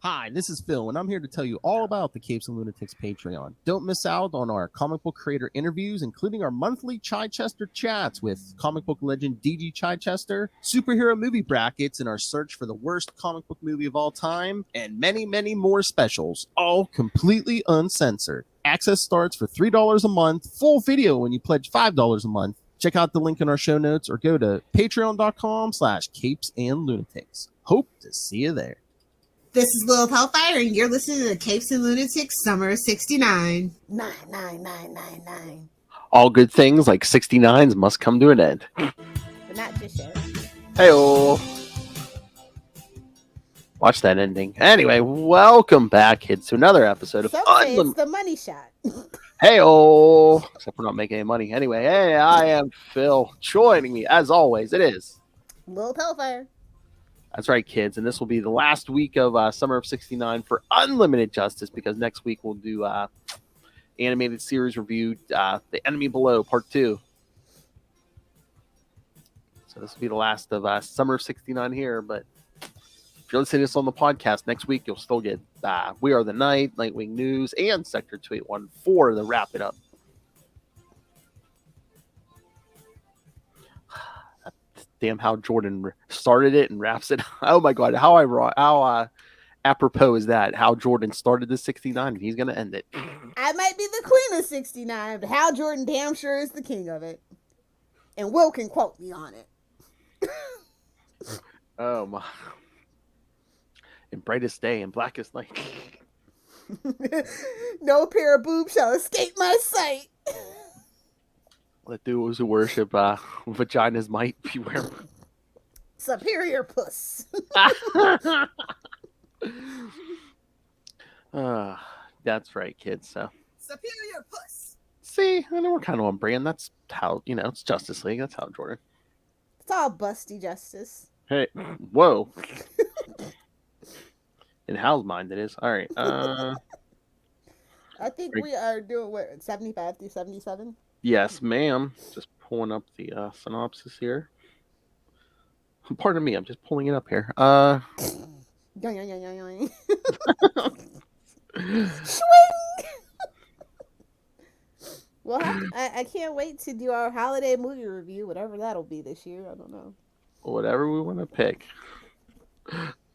Hi, this is Phil, and I'm here to tell you all about the Capes and Lunatics Patreon. Don't miss out on our comic book creator interviews, including our monthly Chichester chats with comic book legend DG Chichester, superhero movie brackets in our search for the worst comic book movie of all time, and many, many more specials, all completely uncensored. Access starts for $3 a month, full video when you pledge $5 a month. Check out the link in our show notes or go to patreon.com/capesandlunatics. Hope to see you there. This is Lilith Hellfire, and you're listening to Capes and Lunatics Summer of 69. 99999. All good things like 69s must come to an end. But not just yet. Hey-oh. Watch that ending. Anyway, welcome back, kids, to another episode of Some say it's the money shot. Hey-oh. Except we're not making any money. Anyway, hey, I am Phil. Joining me, as always, it is Lilith Hellfire. That's right, kids. And this will be the last week of Summer of 69 for Unlimited Justice, because next week we'll do animated series review, The Enemy Below, Part 2. So this will be the last of Summer of 69 here. But if you're listening to this on the podcast, next week you'll still get We Are the Night, Nightwing News, and Sector 281 for the wrap it up. Damn, how Jordan started it and wraps it. Oh my God, how apropos is that? How Jordan started the 69 and he's gonna end it. I might be the queen of 69, but Hal Jordan damn sure is the king of it. And Will can quote me on it. Oh my! In brightest day and blackest night. No pair of boobs shall escape my sight. Let those who worship vagina's might beware. Superior puss. That's right, kids. So Superior puss. See, I know we're kind of on brand. That's how, it's Justice League. That's how Jordan. It's all busty justice. Hey, whoa. In Hal's mind, it is. All right. I think we are doing, 75 through 77? Yes, ma'am. Just pulling up the synopsis here. Pardon me, I'm just pulling it up here. Swing! Well, I can't wait to do our holiday movie review, whatever that'll be this year. I don't know. Whatever we want to pick.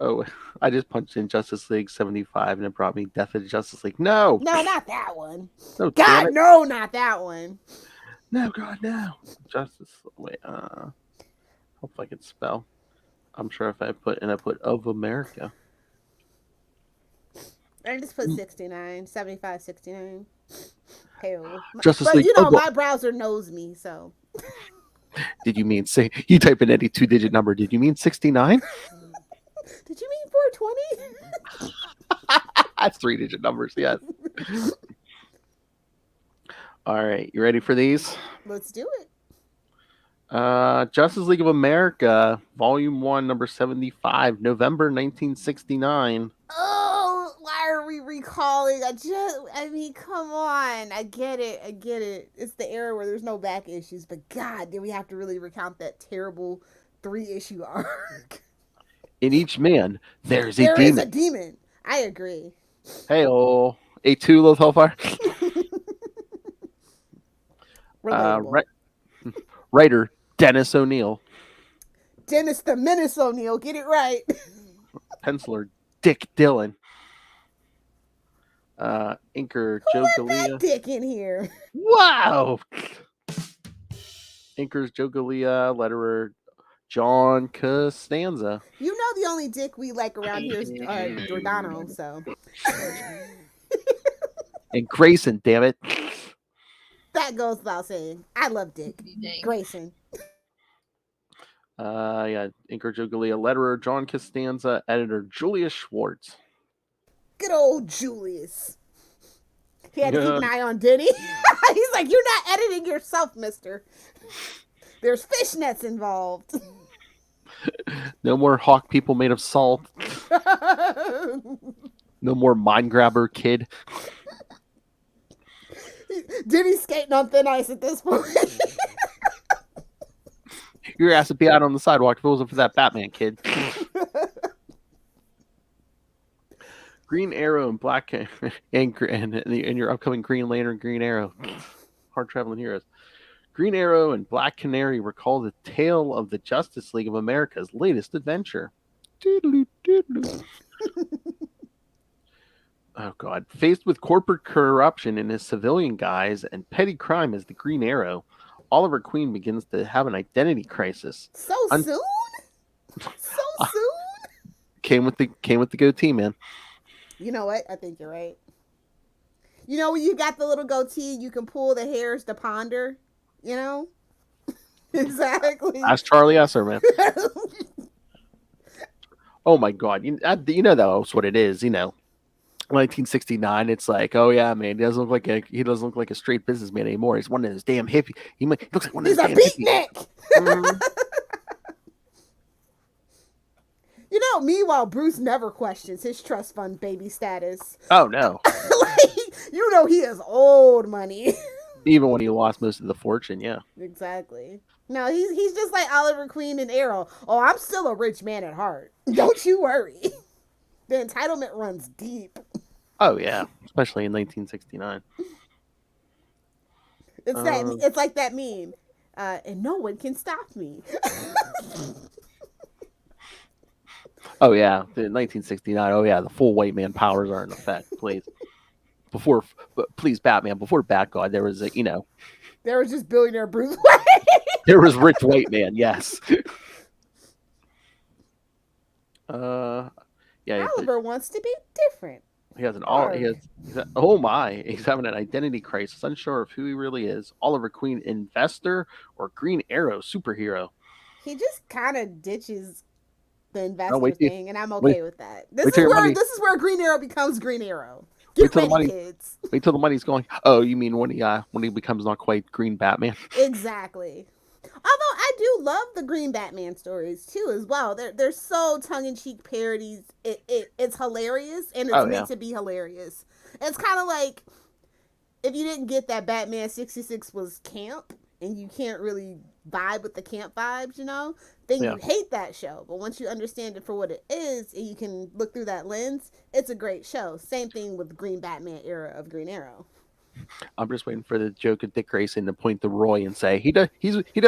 Oh, I just punched in Justice League 75 and it brought me Death of Justice League. No, not that one. No, God, no, not that one. No, God, no. Justice. Wait, hope I can spell. I'm sure if I put of America. I just put 69, 75, 69. Hell. Justice but League. My browser knows me, so. Did you mean you type in any 2-digit number? Did you mean 69? Did you mean 420? That's 3-digit numbers, yes. All right, you ready for these? Let's do it. Justice League of America, Volume 1, number 75, November 1969. Oh, why are we recalling? I mean, come on. I get it. It's the era where there's no back issues, but God, did we have to really recount that terrible 3-issue arc? In each man, there is a demon. I agree. Hey-oh. A2, Lilith Hellfire. Writer, Dennis O'Neill. Dennis the Menace O'Neill, get it right. Penciler, Dick Dillon. Inker, Joe Galea. That Dick in here. Wow. Inkers, Joe Galea. Letterer, John Costanza. You know the only Dick we like around here is Giordano, so. And Grayson, damn it. That goes without saying. I love Dick. Grayson. Inker, Joe Galea. Letterer, John Costanza. Editor, Julius Schwartz. Good old Julius. He had to keep an eye on Denny. He's like, you're not editing yourself, mister. There's fishnets involved. No more hawk people made of salt. No more mind grabber kid. Denny's skating on thin ice at this point. Your ass would be out on the sidewalk if it wasn't for that Batman kid. Green Arrow and Black and your upcoming Green Lantern, Green Arrow, hard traveling heroes. Green Arrow and Black Canary recall the tale of the Justice League of America's latest adventure. Doodaloo, doodaloo. Oh God! Faced with corporate corruption in his civilian guise and petty crime as the Green Arrow, Oliver Queen begins to have an identity crisis. So soon? So soon? Came with the goatee, man. You know what? I think you're right. You know when you got the little goatee, you can pull the hairs to ponder. You know? Exactly. Ask Charlie Esser, man. Oh my God! You know that's what it is. 1969. It's like, oh yeah, man, he doesn't look like a straight businessman anymore. He's one of those damn hippies. He looks like one of those damn hippies. Beatnik. Meanwhile, Bruce never questions his trust fund baby status. Oh no. He is old money. Even when he lost most of the fortune, yeah. Exactly. No, he's just like Oliver Queen and Arrow. Oh, I'm still a rich man at heart. Don't you worry. The entitlement runs deep. Oh yeah, especially in 1969. It's like that meme. And no one can stop me. Oh yeah, the 1969. Oh yeah, the full white man powers are in effect. Please, please, Batman. Before Batgod, there was there was just billionaire Bruce Wayne. There was rich white man. Yes. Yeah. Oliver wants to be different. He has oh my, he's having an identity crisis, unsure of who he really is. Oliver Queen, investor or Green Arrow superhero? He just kind of ditches the investor thing, and I'm okay with that. This is where Green Arrow becomes Green Arrow. Get ready, kids. Wait till the money's going. Oh, you mean when he becomes not quite Green Batman? Exactly. Although I do love the Green Batman stories too, as well. They're so tongue-in-cheek parodies. It's hilarious, and it's meant to be hilarious. It's kind of like if you didn't get that Batman 66 was camp, and you can't really vibe with the camp vibes, then you hate that show. But once you understand it for what it is, and you can look through that lens, it's a great show. Same thing with the Green Batman era of Green Arrow. I'm just waiting for the joke of Dick Grayson to point to Roy and say he does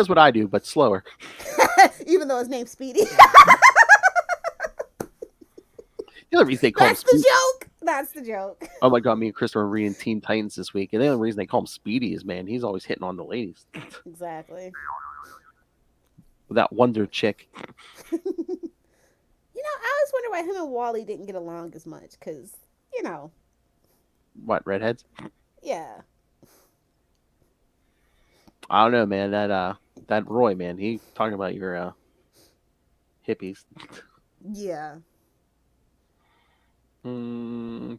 what I do, but slower. Even though his name's Speedy. The only reason they call him Speedy. That's the joke. Oh my God, me and Chris were reading Teen Titans this week, and the only reason they call him Speedy is, man, he's always hitting on the ladies. Exactly. With that Wonder Chick. I always wonder why him and Wally didn't get along as much, because, What, redheads? Yeah. I don't know, man. That Roy, man, he talking about your hippies. Yeah. He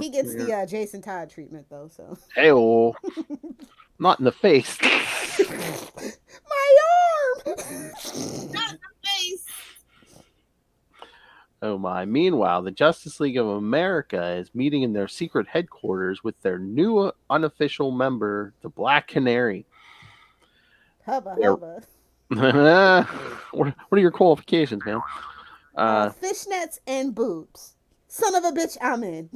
gets the Jason Todd treatment, though, so. Hey-oh. Not in the face. My arm! Not in the face. Oh my. Meanwhile, the Justice League of America is meeting in their secret headquarters with their new unofficial member, the Black Canary. Hubba. What are your qualifications, man? Fishnets and boobs. Son of a bitch, I'm in.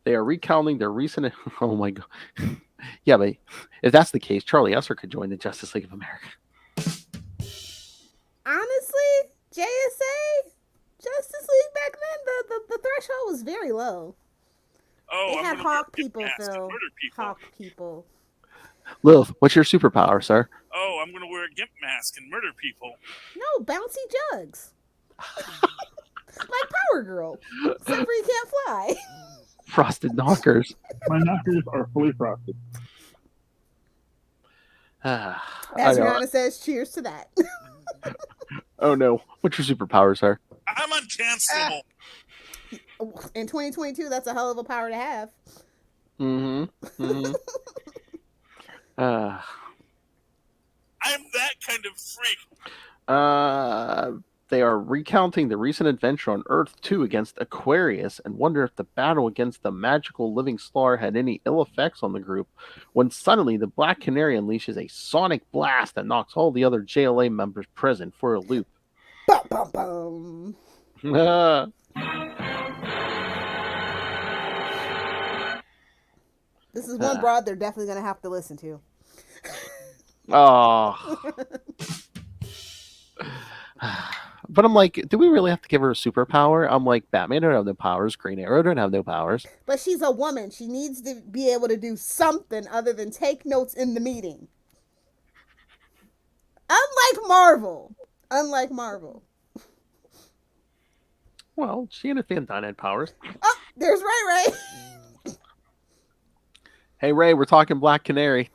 They are recounting their recent... Oh my God. Yeah, but if that's the case, Charlie Esser could join the Justice League of America. Honestly, JSA, Justice League back then, the threshold was very low. Oh, they had Hawk people, Phil. People. Hawk people. Lilith, what's your superpower, sir? Oh, I'm going to wear a gimp mask and murder people. No, bouncy jugs. Like Power Girl. Except for you can't fly. Frosted knockers. My knockers are fully frosted. As Rihanna says, cheers to that. Oh no. What's your superpower, sir? I'm uncancelable. In 2022, that's a hell of a power to have. Mm-hmm. I'm that kind of freak. They are recounting the recent adventure on Earth 2 against Aquarius and wonder if the battle against the magical living star had any ill effects on the group, when suddenly the Black Canary unleashes a sonic blast that knocks all the other JLA members present for a loop. Bum, bum, bum. This is one broad they're definitely going to have to listen to. Oh. But I'm like, do we really have to give her a superpower? I'm like, Batman don't have no powers. Green Arrow don't have no powers. But she's a woman. She needs to be able to do something other than take notes in the meeting. Unlike Marvel. Well, she and a Fandine had powers. Oh, there's Ray. Hey, Ray, we're talking Black Canary.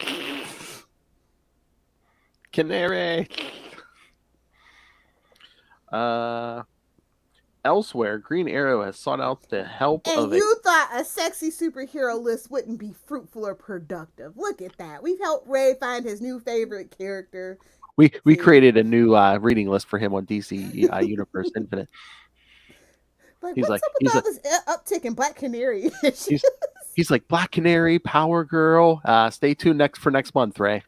Canary. Elsewhere, Green Arrow has sought out the help And of you thought a sexy superhero list wouldn't be fruitful or productive. Look at that. We've helped Ray find his new favorite character. We created a new reading list for him on DC Universe Infinite. Like, He's what's like- up with he's all like- this uptick in Black Canary? He's like, Black Canary, Power Girl. Stay tuned for next month, Ray.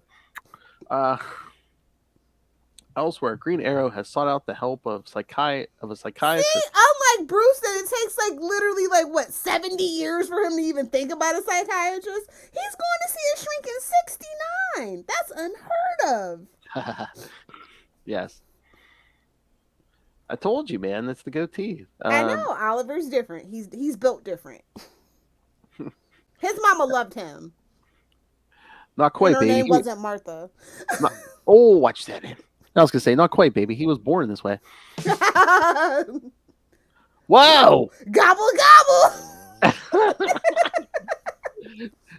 Elsewhere, Green Arrow has sought out the help of a psychiatrist. See, unlike Bruce, that it takes like literally 70 years for him to even think about a psychiatrist. He's going to see a shrink in 69. That's unheard of. Yes. I told you, man. That's the goatee. I know Oliver's different. He's built different. His mama loved him. Not quite, And her baby. name wasn't Martha. Oh, watch that. I was gonna say, not quite, baby. He was born this way. Whoa! Gobble gobble.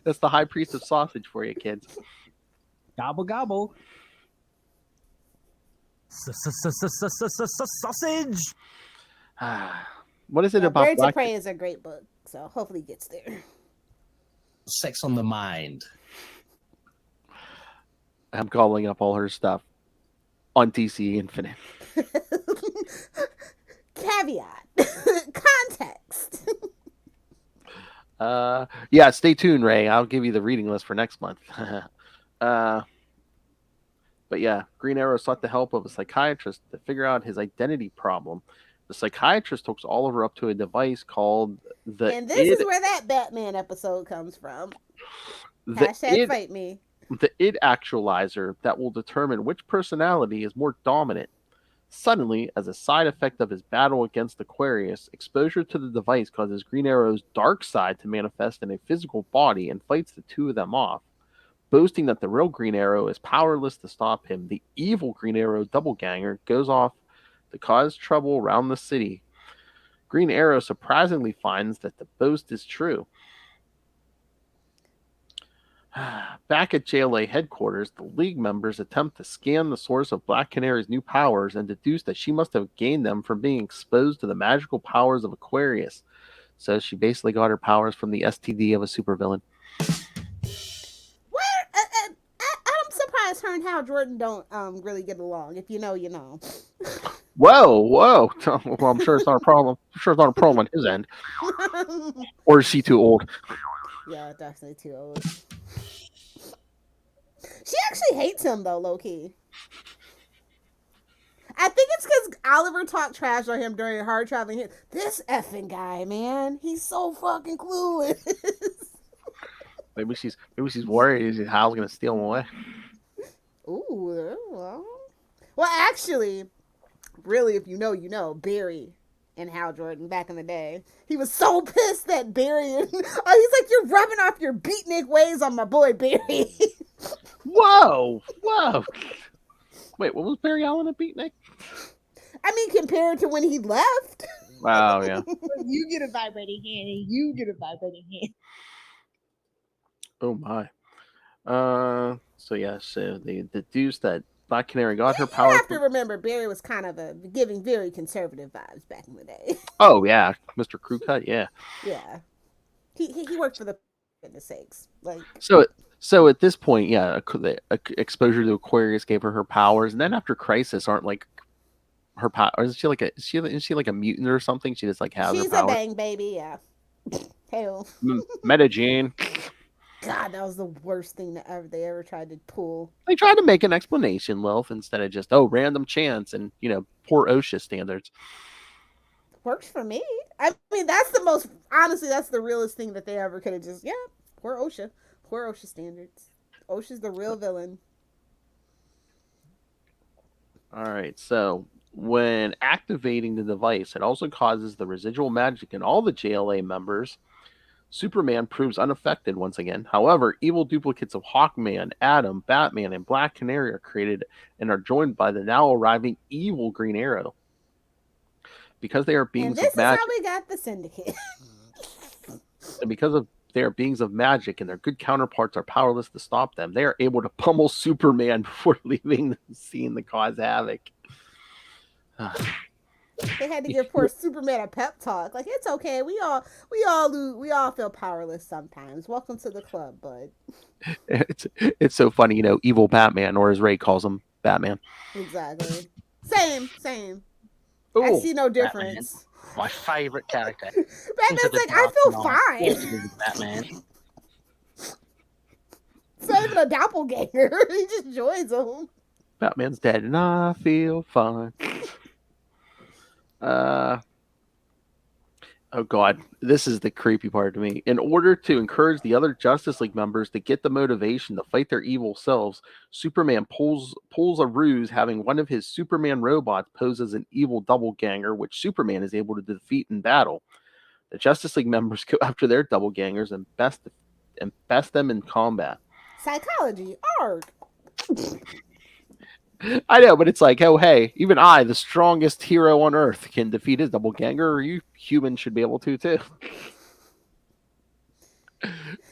That's the high priest of sausage for you, kids. Gobble gobble. Sausage. What is it about Birds of Black? Prey is a great book, so hopefully it gets there. Sex on the mind. I'm calling up all her stuff on DC Infinite. Caveat. Context. Yeah, stay tuned, Ray. I'll give you the reading list for next month. But yeah, Green Arrow sought the help of a psychiatrist to figure out his identity problem. The psychiatrist hooks Oliver up to a device called the And this is where that Batman episode comes from. Hashtag fight me. The id actualizer that will determine which personality is more dominant. Suddenly, as a side effect of his battle against Aquarius, exposure to the device causes Green Arrow's dark side to manifest in a physical body and fights the two of them off. Boasting that the real Green Arrow is powerless to stop him, the evil Green Arrow doubleganger goes off to cause trouble around the city. Green Arrow surprisingly finds that the boast is true. Back at JLA headquarters, the League members attempt to scan the source of Black Canary's new powers and deduce that she must have gained them from being exposed to the magical powers of Aquarius. So she basically got her powers from the STD of a supervillain. I'm surprised her and Hal Jordan don't really get along. If you know, you know. Whoa. Well, I'm sure it's not a problem. I'm sure it's not a problem on his end. Or is she too old? Yeah, definitely too old. She actually hates him though, low key. I think it's because Oliver talked trash on him during Hard Traveling. This effing guy, man, he's so fucking clueless. Maybe she's worried Hal's gonna steal him away. Ooh, well, actually, really, if you know, you know. Barry and Hal Jordan back in the day, he was so pissed that Barry and he's like, "You're rubbing off your beatnik ways on my boy Barry." Whoa! Wait, what was Barry Allen a beatnik? I mean, compared to when he left. Wow, yeah. You get a vibrating hand, and you get a vibrating hand. Oh my. So yeah, so they deduced that Black Canary got her You power. have to remember, Barry was kind of giving very conservative vibes back in the day. Oh yeah, Mr. Crew Cut, yeah. Yeah, he worked for the goodness sakes, like. So at this point, yeah, the exposure to Aquarius gave her powers, and then after Crisis, aren't like her power? Is she like a mutant or something? She just like has She's her powers. a bang baby, yeah. Hell, Metagene. God, that was the worst thing that they ever tried to pull. They tried to make an explanation, Lilith, instead of just random chance and poor OSHA standards. Works for me. I mean, that's the realest thing that they ever could have just, poor OSHA. Poor OSHA standards. OSHA's the real villain. All right, so when activating the device, it also causes the residual magic in all the JLA members. Superman proves unaffected once again. However, evil duplicates of Hawkman, Atom, Batman, and Black Canary are created and are joined by the now arriving evil Green Arrow. Because they are And beings this of magic, is how we got the Syndicate. and because of they are beings of magic and their good counterparts are powerless to stop them, they are able to pummel Superman before leaving the scene to cause havoc. They had to give poor Superman a pep talk. Like, it's okay. We all feel powerless sometimes. Welcome to the club, bud. It's so funny, you know, evil Batman, or as Ray calls him, Batman. Exactly. Same. Ooh, I see no difference. My favorite character. Batman's like, I feel fine. Batman. It's not even a doppelganger. He just joins them. Batman's dead and I feel fine. Oh god, this is the creepy part to me. In order to encourage the other Justice League members to get the motivation to fight their evil selves, Superman pulls a ruse, having one of his Superman robots pose as an evil doppelganger, which Superman is able to defeat in battle. The Justice League members go after their doppelgangers and best them in combat. Psychology, arg. I know, but it's like, oh, hey, even I, the strongest hero on Earth, can defeat his doppelganger, or you humans should be able to, too.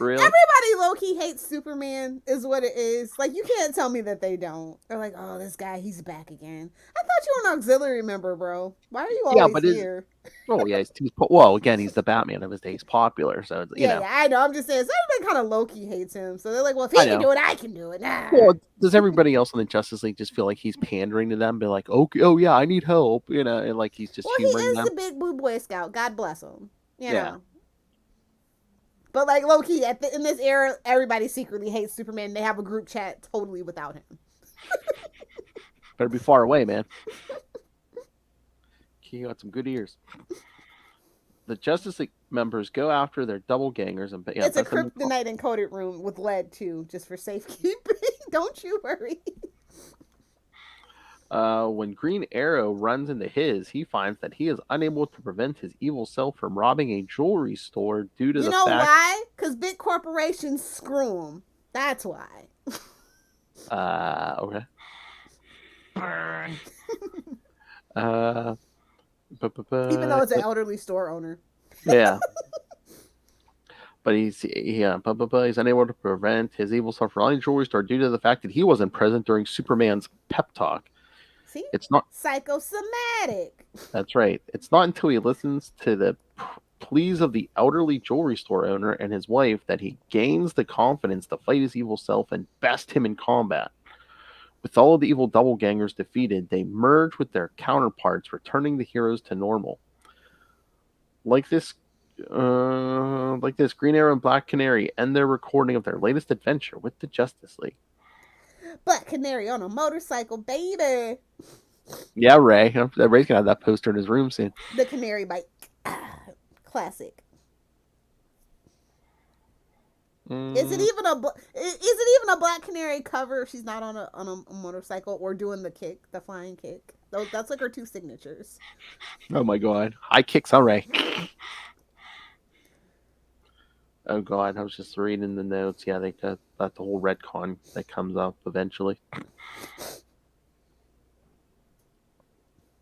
Really? Everybody low-key hates Superman is what it is. Like, you can't tell me that they don't. They're like, oh, this guy, he's back again. I thought you were an auxiliary member, bro. Why are you always here? Oh, yeah, well, again, he's the Batman of his day. He's popular, so, you know. Yeah, I know. I'm just saying, so everybody kind of low-key hates him. So they're like, well, if he can do it, I can do it. Nah. Well, does everybody else in the Justice League just feel like he's pandering to them? Be like, okay, oh, yeah, I need help, you know, and like he's just humoring them? Well, he is the big blue Boy Scout. God bless him. You know. But like low-key, in this era, everybody secretly hates Superman. They have a group chat totally without him. Better be far away, man. You got some good ears. The Justice League members go after their doppelgangers and it's a kryptonite encoded room with lead too, just for safekeeping. Don't you worry. When Green Arrow runs into his, he finds that he is unable to prevent his evil self from robbing a jewelry store due to the fact... You know why? Because big corporations screw him. That's why. Okay. Burn. Even though it's an elderly store owner. Yeah. But he's unable to prevent his evil self from robbing a jewelry store due to the fact that he wasn't present during Superman's pep talk. See? It's not psychosomatic. That's right. It's not until he listens to the pleas of the elderly jewelry store owner and his wife that he gains the confidence to fight his evil self and best him in combat. With all of the evil doppelgangers defeated, they merge with their counterparts, returning the heroes to normal. Like this, Green Arrow and Black Canary end their recording of their latest adventure with the Justice League. Black Canary on a motorcycle, baby. Yeah, Ray. Ray's gonna have that poster in his room soon. The Canary bike, classic. Is it even a Black Canary cover if she's not on a motorcycle or doing the flying kick? That's like her two signatures. Oh my god, high kicks on Ray. Oh god, I was just reading the notes. Yeah, they got the whole retcon that comes up eventually.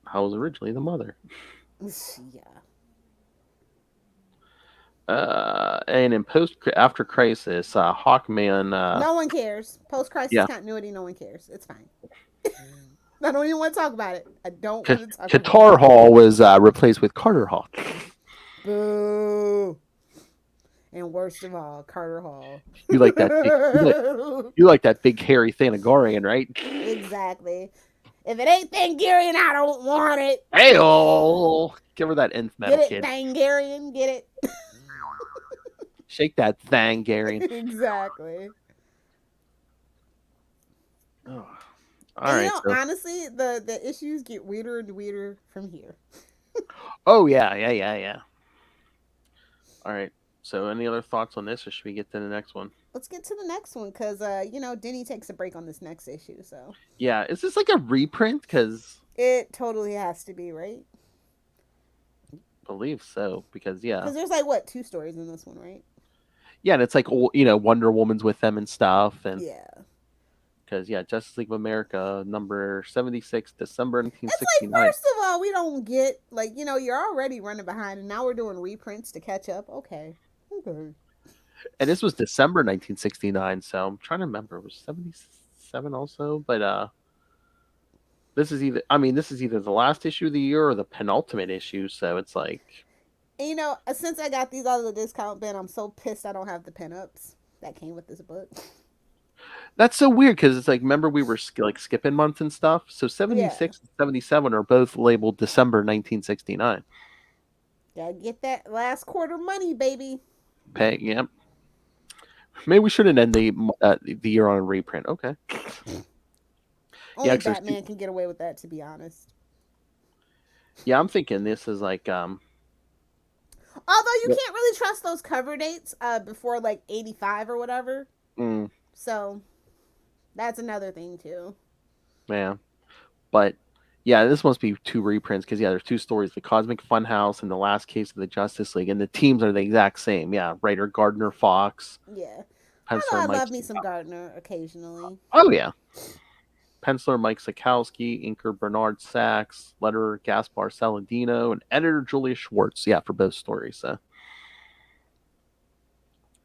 I was originally the mother. Yeah. And in after Crisis, Hawkman. No one cares. Post Crisis continuity, no one cares. It's fine. I don't even want to talk about it. I don't want to talk about it. Qatar Hall was replaced with Carter Hall. Boo. And worst of all, Carter Hall. You like that? You like that big hairy Thanagarian, right? Exactly. If it ain't Thangarian, I don't want it. Hey-oh! Give her that nth metal, kid. Get it, Thangarian? Get it? Shake that Thangarian. Exactly. Oh. All right. Honestly, the issues get weirder and weirder from here. Oh, yeah. All right. So any other thoughts on this, or should we get to the next one? let's get to the next one because Denny takes a break on this next issue, so Yeah, is this like a reprint? Because it totally has to be, right? I believe so. Because yeah, Because there's like what 2 stories in this one, right? yeah, and it's like Wonder Woman's with them and stuff, and Yeah. because yeah, Justice League of America number 76, December It's like 1969. first of all, we don't get you're already running behind, and now we're doing reprints to catch up. Okay. And this was December 1969, so I'm trying to remember. It was 77 also, but this is either the last issue of the year or the penultimate issue, so it's like, And, since I got these out of the discount bin, I'm so pissed I don't have the pinups that came with this book. that's so weird because it's like, remember we were skipping months and stuff, so 76 Yeah. and 77 are both labeled December 1969. Gotta get that last quarter money, baby. Pay, yep. Maybe we shouldn't end the year on a reprint. Okay. Only 'cause there's Batman can get away with that, to be honest. Yeah, I'm thinking this is like Although you Yep. can't really trust those cover dates before like 85 or whatever. mm, So that's another thing too. yeah, but yeah, this must be 2 reprints because yeah, there's 2 stories: the Cosmic Funhouse and the Last Case of the Justice League, and the teams are the exact same. Yeah, writer Gardner Fox, Yeah. penciler I Mike. love me some Gardner occasionally. Oh yeah, penciler Mike Sikowski, inker Bernard Sachs, letterer Gaspar Saladino, and editor Julia Schwartz. Yeah, for both stories. So.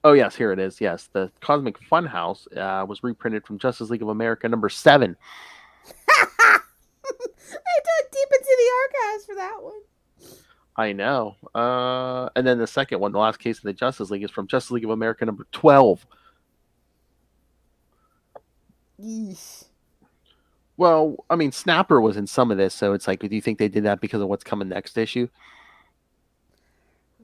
Oh yes, here it is. Yes, the Cosmic Funhouse was reprinted from Justice League of America number 7. I dug deep into the archives for that one. I know. And then the second one, the Last Case of the Justice League, is from Justice League of America number 12. Yeesh. Well, I mean, Snapper was in some of this, so it's like, do you think they did that because of what's coming next issue?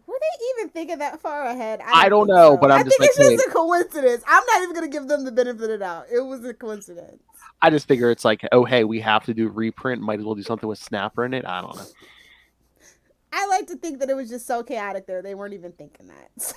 Were they even thinking that far ahead? I don't think know, so. but I'm I just think like, it's just a coincidence. I'm not even gonna give them the benefit of the doubt. It was a coincidence. I just figure it's like, oh hey, we have to do a reprint. Might as well do something with Snapper in it. I don't know. I like to think that it was just so chaotic there. They weren't even thinking that.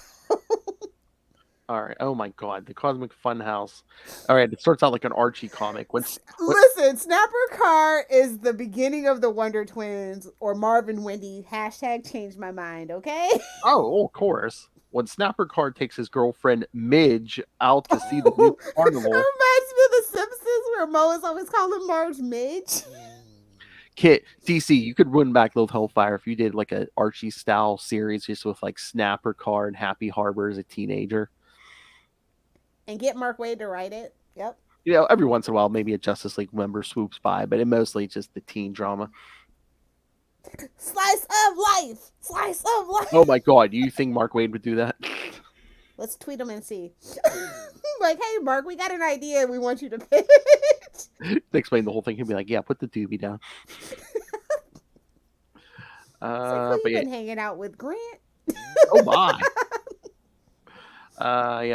All right. Oh my God, the Cosmic Funhouse. All right, it starts out like an Archie comic. Listen, Snapper Carr is the beginning of the Wonder Twins or Marvin Wendy. # changed my mind, okay? Oh, of course. When Snapper Carr takes his girlfriend Midge out to see the new carnival. It reminds me of The Simpsons where Mo is always calling Marge Midge. Kit, DC, you could run back Lilith Hellfire if you did like a Archie style series just with like Snapper Carr and Happy Harbor as a teenager. And get Mark Waid to write it. Yep. Every once in a while, maybe a Justice League member swoops by, but it mostly just the teen drama. Slice of life. Slice of life. Oh my God, do you think Mark Waid would do that? Let's tweet him and see. Like, hey, Mark, we got an idea we want you to pitch. Explain the whole thing. He'll be like, yeah, put the doobie down. Like, who but you yeah. been hanging out with, Grant? Oh my.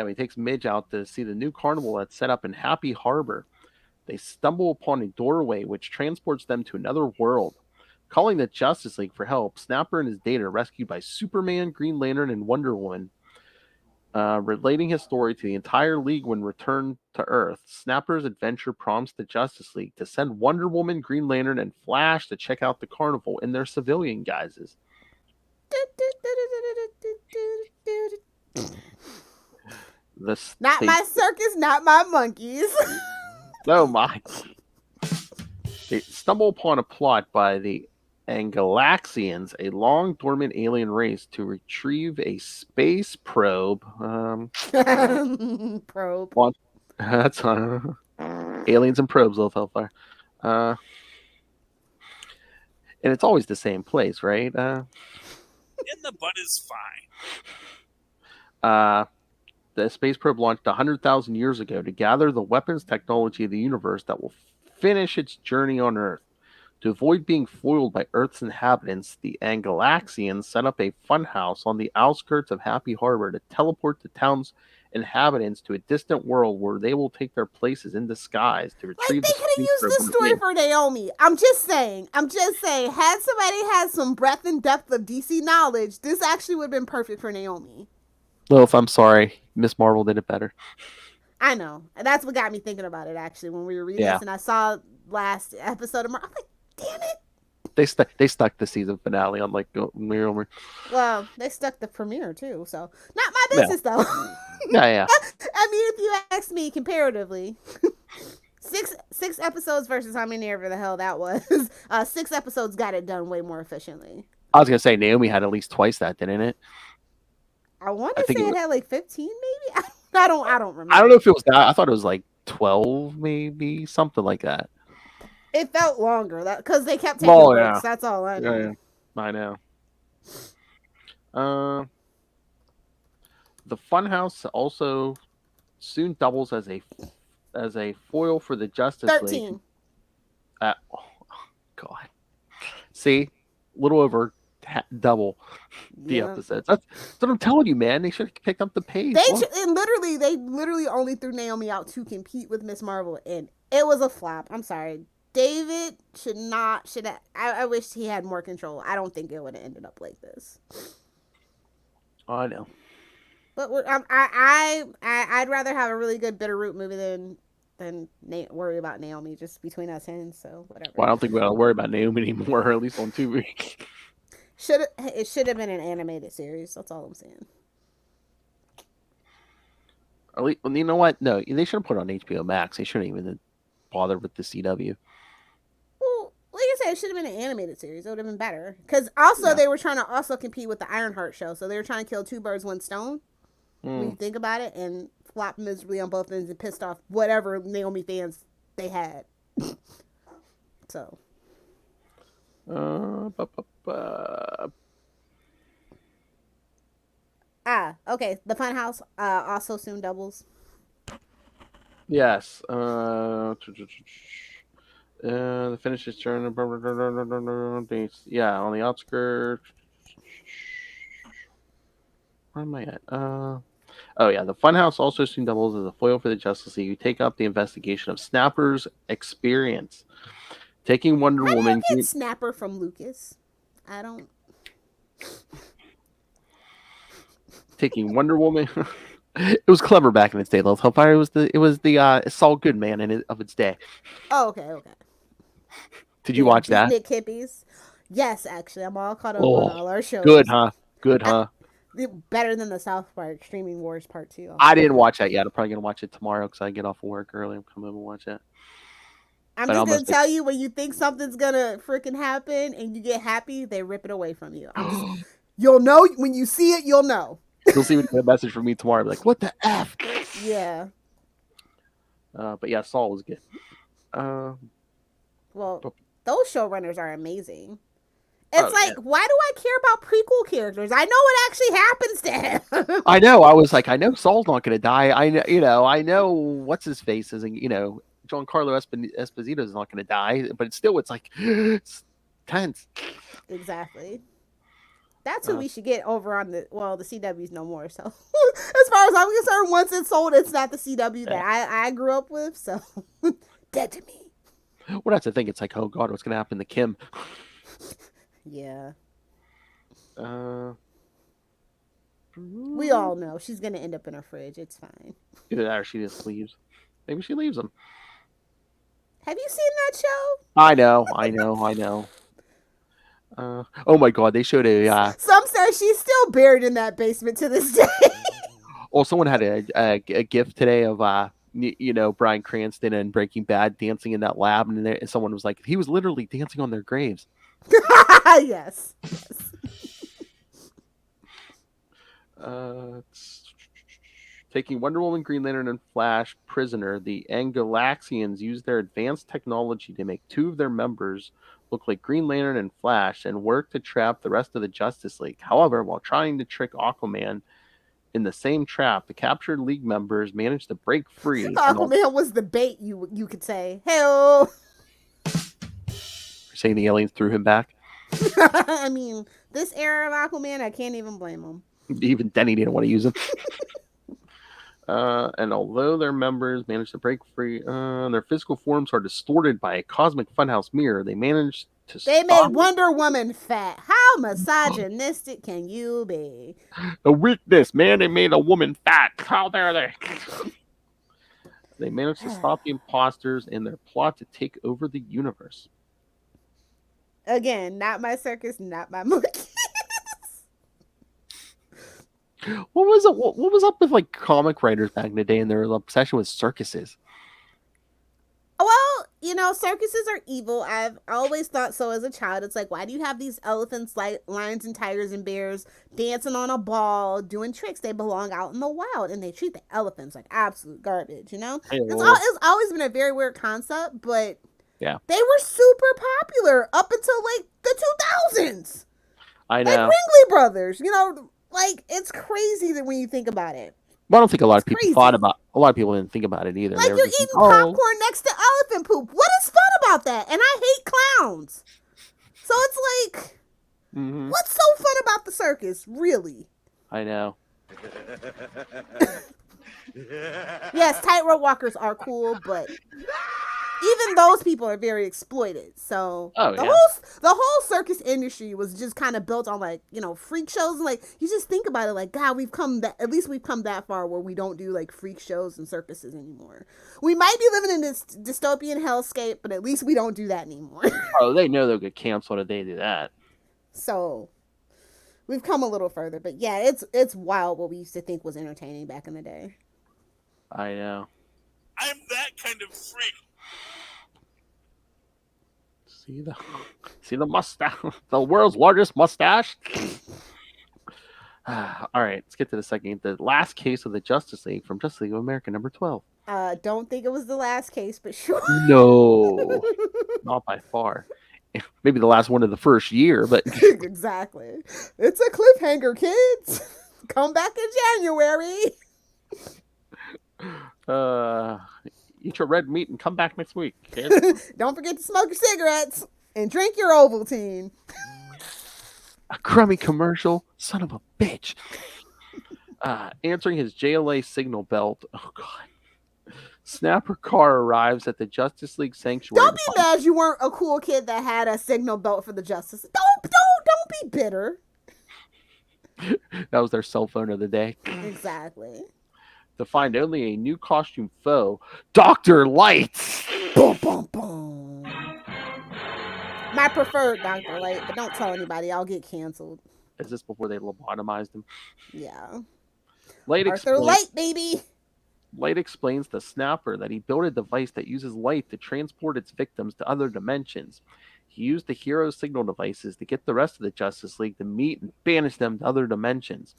He takes Midge out to see the new carnival that's set up in Happy Harbor. They stumble upon a doorway which transports them to another world. Calling the Justice League for help, Snapper and his date are rescued by Superman, Green Lantern, and Wonder Woman. Relating his story to the entire League when returned to Earth, Snapper's adventure prompts the Justice League to send Wonder Woman, Green Lantern, and Flash to check out the carnival in their civilian guises. Not my circus, not my monkeys. Oh my. They stumble upon a plot by the Angalaxians, a long dormant alien race, to retrieve a space probe. Probe. That's aliens and probes, Lilith Hellfire. And it's always the same place, right? In the butt is fine. The space probe launched 100,000 years ago to gather the weapons technology of the universe that will finish its journey on Earth. To avoid being foiled by Earth's inhabitants, the Angalaxians set up a funhouse on the outskirts of Happy Harbor to teleport the town's inhabitants to a distant world where they will take their places in disguise to retrieve Like, they could have used this story for Naomi. I'm just saying. Had somebody had some breadth and depth of DC knowledge, this actually would have been perfect for Naomi. Lilith, I'm sorry. Miss Marvel did it better. I know. And that's what got me thinking about it, actually, when we were reading Yeah. this. And I saw last episode of Marvel. I'm like, damn it. They stuck the season finale on like Mirror. Well, they stuck the premiere, too. So, not my Yeah. business, though. Yeah. I mean, if you ask me comparatively, six episodes versus how many ever the hell that was. 6 episodes got it done way more efficiently. I was gonna say Naomi had at least twice that, didn't it? I want I to think say it it was- had like 15, maybe. I don't remember. I don't know if it was that. I thought it was like 12, maybe something like that. It felt longer because they kept taking Oh, breaks. yeah. That's all I know. Yeah. I know. The Funhouse also soon doubles as a foil for the Justice 13. League. Oh, God. See, a little over double the Yeah. episodes. That's what I'm telling you, man. They should have picked up the pace. They literally only threw Naomi out to compete with Miss Marvel, and it was a flop. I'm sorry. David I wish he had more control. I don't think it would have ended up like this. I know. But I'd rather have a really good Bitterroot movie than worry about Naomi, just between us hens. So whatever. Well, I don't think we got to worry about Naomi anymore, at least on 2 weeks. It should have been an animated series. That's all I'm saying. At least, well, you know what? No, they should have put it on HBO Max. They shouldn't even bother with the CW. Well, like I said, it should have been an animated series. It would have been better. Because also they were trying to also compete with the Ironheart show, so they were trying to kill 2 birds, 1 stone. When you think about it, and flop miserably on both ends and pissed off whatever Naomi fans they had. So. Okay. The Funhouse also soon doubles. Yes. The finish is turn. Yeah, on the outskirts. Where am I at? Oh yeah, the Funhouse also soon doubles as a foil for the Justice League. You take up the investigation of Snapper's experience, taking Wonder How Woman. do you get Snapper from Lucas? I don't. Taking Wonder Woman. It was clever back in its day. Lilith Hellfire was the Saul Goodman of its day. Oh, okay. Did you watch that? Nick Hippies. Yes, actually, I'm all caught up on all our shows. Good, huh? Good, huh? Better than the South Park Streaming Wars Part 2. I didn't watch that yet. I'm probably gonna watch it tomorrow because I get off of work early. I'm coming over and watch it. I'm just gonna tell you, when you think something's gonna freaking happen and you get happy, they rip it away from you. You'll know when you see it. You'll know. You'll see a message from me tomorrow. Be like, what the F? Yeah. But yeah, Saul was good. Well, those showrunners are amazing. It's why do I care about prequel characters? I know what actually happens to him. I know. I was like, I know Saul's not going to die. I know what's his face is, Giancarlo Esposito is not going to die. But it's like, it's tense. Exactly. That's who we should get over on the CW's no more. So as far as I'm concerned, once it's sold, it's not the CW that I grew up with. So dead to me. Well, that's the thing. It's like, oh God, what's going to happen to Kim? Yeah. We all know she's gonna end up in a fridge. It's fine. Either that or she just leaves. Maybe she leaves them. Have you seen that show? I know. Oh my God, they showed a. Some say she's still buried in that basement to this day. Oh, someone had a gift today of Bryan Cranston and Breaking Bad dancing in that lab, and someone was like, he was literally dancing on their graves. Yes. Taking Wonder Woman, Green Lantern, and Flash prisoner, the Angalaxians used their advanced technology to make 2 of their members look like Green Lantern and Flash and work to trap the rest of the Justice League. However, while trying to trick Aquaman in the same trap, the captured League members managed to break free. Aquaman was the bait, you could say. Hey-oh. Saying the aliens threw him back. I mean, this era of Aquaman, I can't even blame him. Even Denny didn't want to use him. And although their members managed to break free, their physical forms are distorted by a cosmic funhouse mirror. They managed They stop made Wonder Woman fat. How misogynistic can you be? a weakness, man. They made a woman fat. How dare they? They managed to stop the imposters in their plot to take over the universe. Again, not my circus, not my monkey. What was it? What was up with like comic writers back in the day and their obsession with circuses? Well, you know, circuses are evil. I've always thought so as a child. It's like, why do you have these elephants, like lions and tigers and bears dancing on a ball, doing tricks? They belong out in the wild, and they treat the elephants like absolute garbage, you know? Hey, It's always been a very weird concept, but yeah, they were super popular up until like the 2000s. I know. Like Ringling Brothers, you know, like it's crazy that when you think about it. Well, I don't think a lot of It's people crazy. thought about. A lot of people didn't think about it either. Like They were you're just eating like, popcorn next to elephant poop. What is fun about that? And I hate clowns. So it's like, Mhm. what's so fun about the circus, really? I know. Yes, tightrope walkers are cool, but even those people are very exploited. So the whole circus industry was just kind of built on like, you know, freak shows. And like you just think about it, like God, at least we've come that far where we don't do like freak shows and circuses anymore. We might be living in this dystopian hellscape, but at least we don't do that anymore. Oh, they know they'll get canceled if they do that. So we've come a little further, but yeah, it's wild what we used to think was entertaining back in the day. I know. I'm that kind of freak. See the mustache, the world's largest mustache. All right, let's get to the second, the last case of the Justice League from Justice League of America number 12. Don't think it was the last case, but sure. No, not by far. Maybe the last one of the first year, but Exactly. It's a cliffhanger, kids. Come back in January. Eat your red meat and come back next week, kids. Don't forget to smoke your cigarettes and drink your Ovaltine. A crummy commercial, son of a bitch. Answering his JLA signal belt. Oh God. Snapper car arrives at the Justice League sanctuary. Don't be mad you weren't a cool kid that had a signal belt for the Justice. Don't be bitter. That was their cell phone of the day. Exactly. To find only a new costume foe, Dr. Light. Boom, boom, boom. My preferred Dr. Light, but don't tell anybody. I'll get canceled. Is this before they lobotomized him? Yeah. Arthur Light, baby. Light explains to Snapper that he built a device that uses light to transport its victims to other dimensions. He used the hero signal devices to get the rest of the Justice League to meet and banish them to other dimensions.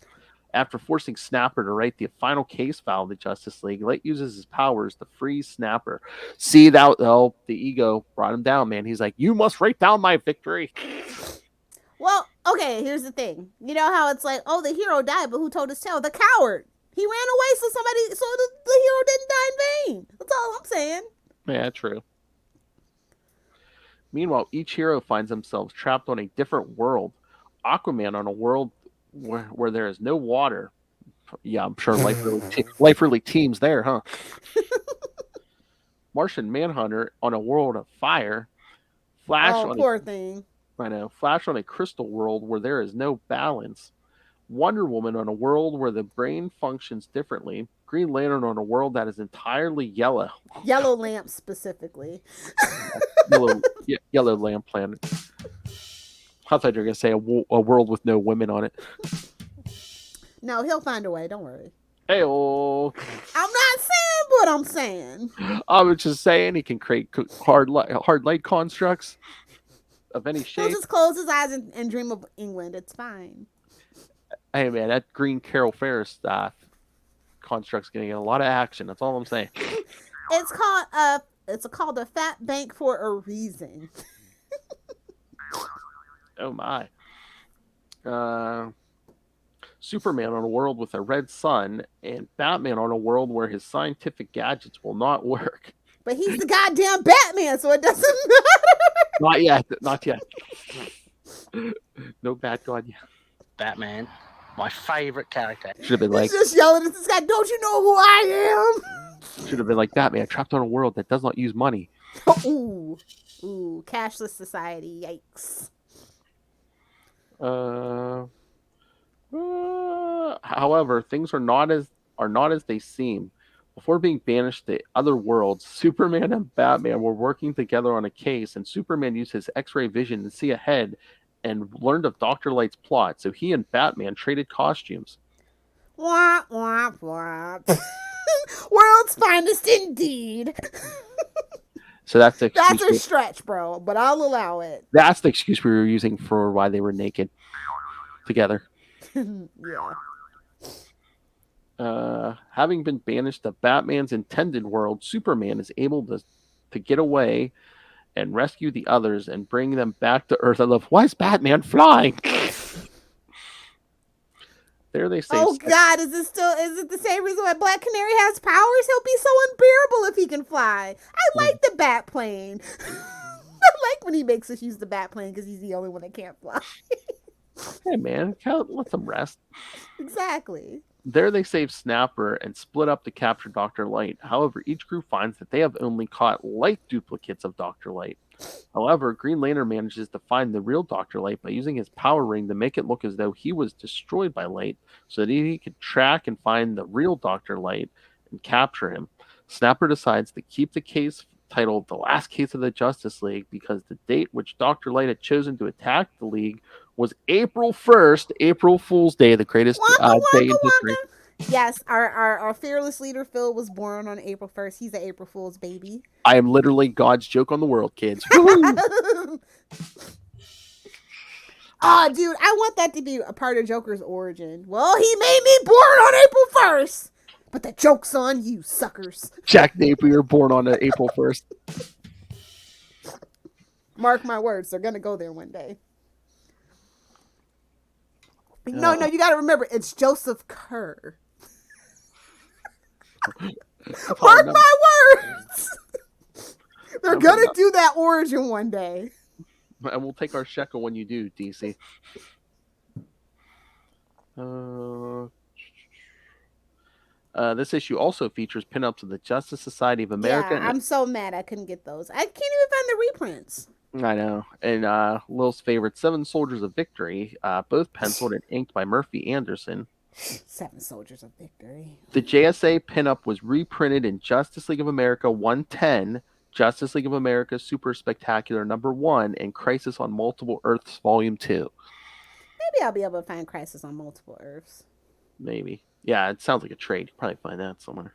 After forcing Snapper to write the final case file of the Justice League, Light uses his powers to freeze Snapper. See, that the ego brought him down, man. He's like, you must write down my victory. Well, okay, here's the thing. You know how it's like, oh, the hero died, but who told his tale? The coward. He ran away so the hero didn't die in vain. That's all I'm saying. Yeah, true. Meanwhile, each hero finds themselves trapped on a different world. Aquaman on a world where there is no water. Yeah, I'm sure life really teams there, huh? Martian Manhunter on a world of fire. Flash poor thing. I know. Flash on a crystal world where there is no balance. Wonder Woman on a world where the brain functions differently. Green Lantern on a world that is entirely yellow. Yellow lamp specifically. Yellow lamp planet. I thought you were going to say a world with no women on it. No, he'll find a way. Don't worry. Hey-oh. I'm not saying what I'm saying. I was just saying he can create hard light constructs of any shape. He'll just close his eyes and dream of England. It's fine. Hey, man, that green Carol Ferris construct's going to get a lot of action. That's all I'm saying. It's called a fat bank for a reason. Oh, my. Superman on a world with a red sun, and Batman on a world where his scientific gadgets will not work. But he's the goddamn Batman, so it doesn't matter. Not yet. No Batgod yet. Batman, my favorite character. Should have been like, He's just yelling at this guy, don't you know who I am? should have been like Batman, trapped on a world that does not use money. Ooh. Ooh, cashless society. Yikes. However, things are not as they seem. Before being banished to other worlds, Superman and Batman were working together on a case, and Superman used his X-ray vision to see ahead and learned of Dr. Light's plot, so he and Batman traded costumes. Wah, wah, wah. World's finest indeed. So that's the That's excuse. a stretch, bro, but I'll allow it. That's the excuse we were using for why they were naked together. Yeah. Having been banished to Batman's intended world, Superman is able to get away and rescue the others and bring them back to Earth. I love, why is Batman flying? There they say. Oh God, is it the same reason why Black Canary has powers? He'll be so unbearable if he can fly. I like the bat plane. I like when he makes us use the bat plane because he's the only one that can't fly. Hey man, let them rest. Exactly. There they save Snapper and split up to capture Dr. Light. However, each group finds that they have only caught light duplicates of Dr. Light. However, Green Lantern manages to find the real Dr. Light by using his power ring to make it look as though he was destroyed by Light so that he could track and find the real Dr. Light and capture him. Snapper decides to keep the case titled The Last Case of the Justice League because the date which Dr. Light had chosen to attack the League was April 1st, April Fool's Day, the greatest day in history. Yes, our fearless leader Phil was born on April 1st. He's an April Fool's baby. I am literally God's joke on the world, kids. Oh, dude, I want that to be a part of Joker's origin. Well, he made me born on April 1st, but the joke's on you, suckers. Jack Napier, born on April 1st. Mark my words, they're going to go there one day. No, you got to remember, it's Joseph Kerr. Mark my words. They're going to do that origin one day. And we'll take our shekel when you do, DC. This issue also features pinups of the Justice Society of America. Yeah, I'm so mad I couldn't get those. I can't even find the reprints. I know. And Lil's favorite, Seven Soldiers of Victory, both penciled and inked by Murphy Anderson. Seven Soldiers of Victory. The JSA pinup was reprinted in Justice League of America 110, Justice League of America Super Spectacular #1, and Crisis on Multiple Earths Volume 2. Maybe I'll be able to find Crisis on Multiple Earths. Maybe. Yeah, it sounds like a trade. You probably find that somewhere.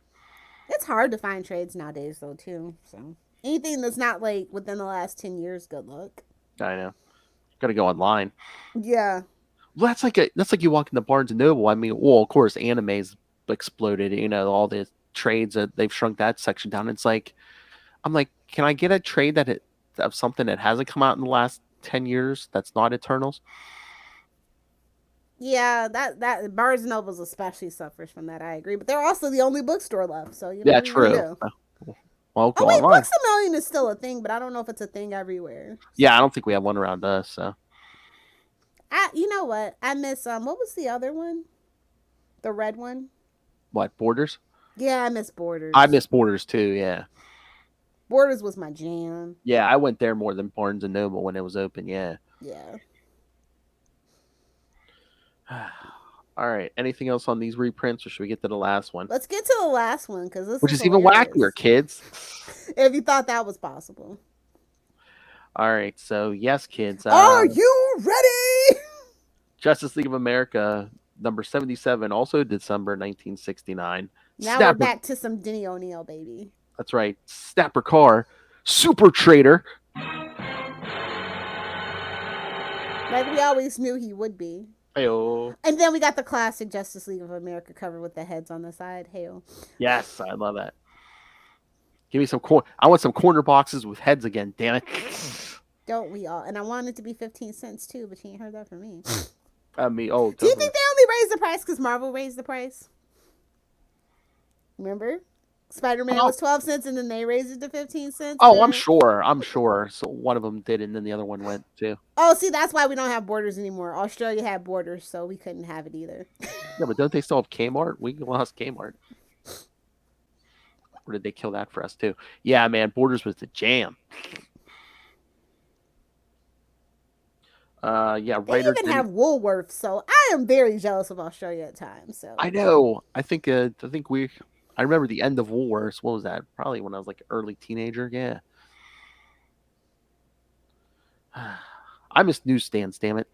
It's hard to find trades nowadays, though, too. So anything that's not like within the last 10 years, good luck. I know. Got to go online. Yeah. Well, that's like you walk into Barnes and Noble. I mean, well, of course, anime's exploded. You know, all the trades that they've shrunk that section down. It's like, I'm like, can I get a trade of something that hasn't come out in the last 10 years that's not Eternals? Yeah, that Barnes and Noble especially suffers from that. I agree, but they're also the only bookstore left. So you know. Yeah, true. Well, go wait, online. Books A Million is still a thing, but I don't know if it's a thing everywhere. Yeah, I don't think we have one around us. So. You know what? I miss what was the other one? The red one? What, Borders? Yeah, I miss Borders. I miss Borders too, yeah. Borders was my jam. Yeah, I went there more than Barnes and Noble when it was open, yeah. Yeah. All right. Anything else on these reprints, or should we get to the last one? Let's get to the last one because this which is even wackier, kids. If you thought that was possible. All right. So yes, kids. Are you ready? Justice League of America number 77, also December 1969. Now we're back to some Denny O'Neil, baby. That's right. Snapper Carr, Super Trader. Like we always knew he would be. Hey-o. And then we got the classic Justice League of America cover with the heads on the side. Hey-o. Yes, I love that. Give me some I want some corner boxes with heads again, damn it. Don't we all? And I want it to be 15 cents too, but you ain't heard that from me. Do you think they only raised the price because Marvel raised the price? Remember? Spider-Man was 12 cents and then they raised it to 15 cents. Oh, I'm sure. So one of them did and then the other one went too. Oh, see, that's why we don't have Borders anymore. Australia had Borders, so we couldn't have it either. Yeah, but don't they still have Kmart? We lost Kmart. Or did they kill that for us too? Yeah, man, Borders was the jam. Yeah, They writer. even have Woolworths, so I am very jealous of Australia at times. So I know. I think I remember the end of Woolworths. What was that? Probably when I was like early teenager. Yeah. I miss newsstands. Damn it.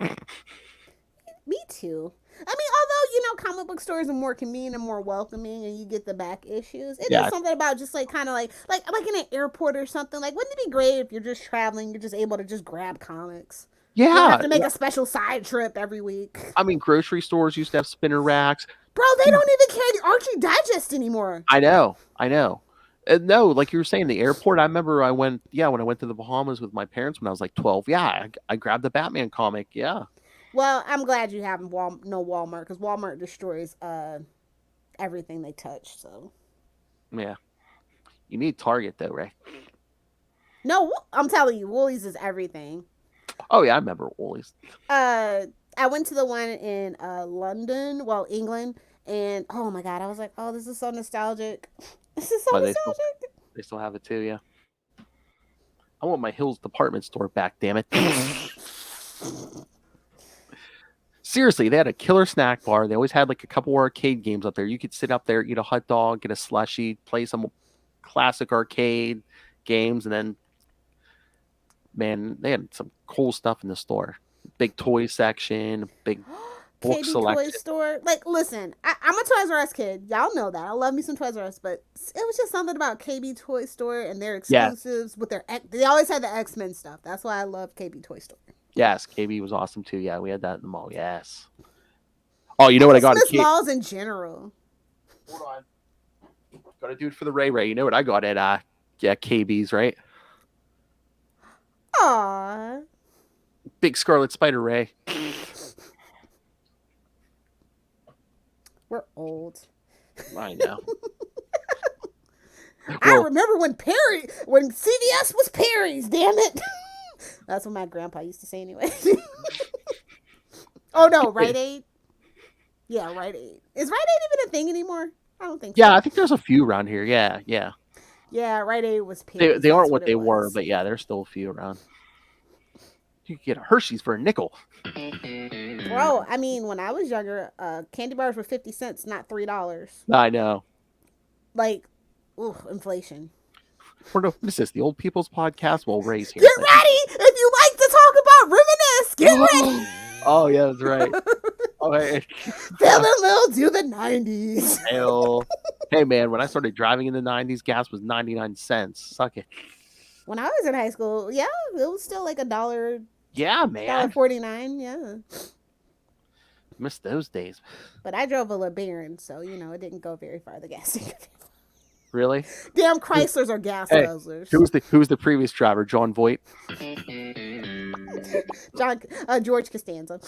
me too. I mean, although comic book stores are more convenient and more welcoming, and you get the back issues, it Yeah. is something about just like kind of like in an airport or something. Like, wouldn't it be great if you're just traveling, you're just able to just grab comics? You don't have Yeah. to make a special side trip every week. I mean, grocery stores used to have spinner racks. Bro, they don't even carry the Archie Digest anymore. I know. No, like you were saying, the airport. I remember when I went to the Bahamas with my parents when I was like 12. Yeah, I grabbed the Batman comic. Yeah. Well, I'm glad you have no Walmart, because Walmart destroys everything they touch. So Yeah. You need Target though, right? no, I'm telling you, Woolies is everything. Oh yeah, I remember Woolies. I went to the one in London, well, England, and oh my god, I was like, oh, this is so nostalgic. This is so Oh, nostalgic. They still have it too. Yeah. I want my Hills department store back. Damn it. Seriously, they had a killer snack bar. They always had like a couple arcade games up there. You could sit up there, eat a hot dog, get a slushie, play some classic arcade games, and then, man, they had some cool stuff in the store. Big toy section, big book KB selection. Toy Store. Like, listen, I'm a Toys R Us kid. Y'all know that. I love me some Toys R Us, but it was just something about KB Toy Store and their exclusives with their. They always had the X-Men stuff. That's why I love KB Toy Store. Yes, KB was awesome too. Yeah, we had that in the mall. Yes. Oh, you know what I got? Miss malls in general. Hold on. Got to do it for the Ray Ray. You know what I got at KB's, right? Aww. Big Scarlet Spider Ray. We're old. I know. I remember when CVS was Perry's, damn it. That's what my grandpa used to say anyway. Oh no, Rite Aid? Yeah, Rite Aid. Is Rite Aid even a thing anymore? I don't think so. Yeah, I think there's a few around here. Yeah. Yeah, Rite Aid was Perry's. They aren't what they were, but yeah, there's still a few around. You could get a Hershey's for a nickel. Bro, I mean, when I was younger, candy bars were 50 cents, not $3. I know. Like, inflation. What is this? The Old People's Podcast? Well, Ray's here. Get ready! If you like to talk about reminisce, get ready! Oh, yeah, that's right. Oh, hey. Feeling little to the 90s. Hell. Hey, man, when I started driving in the 90s, gas was 99 cents. Suck it. When I was in high school, yeah, it was still like $1. Yeah, man. $1.49, yeah. Missed those days. But I drove a LeBaron, so, it didn't go very far, the gas station. Really? Damn Chryslers are gas guzzlers. Who was the previous driver? John Voight? George Costanza.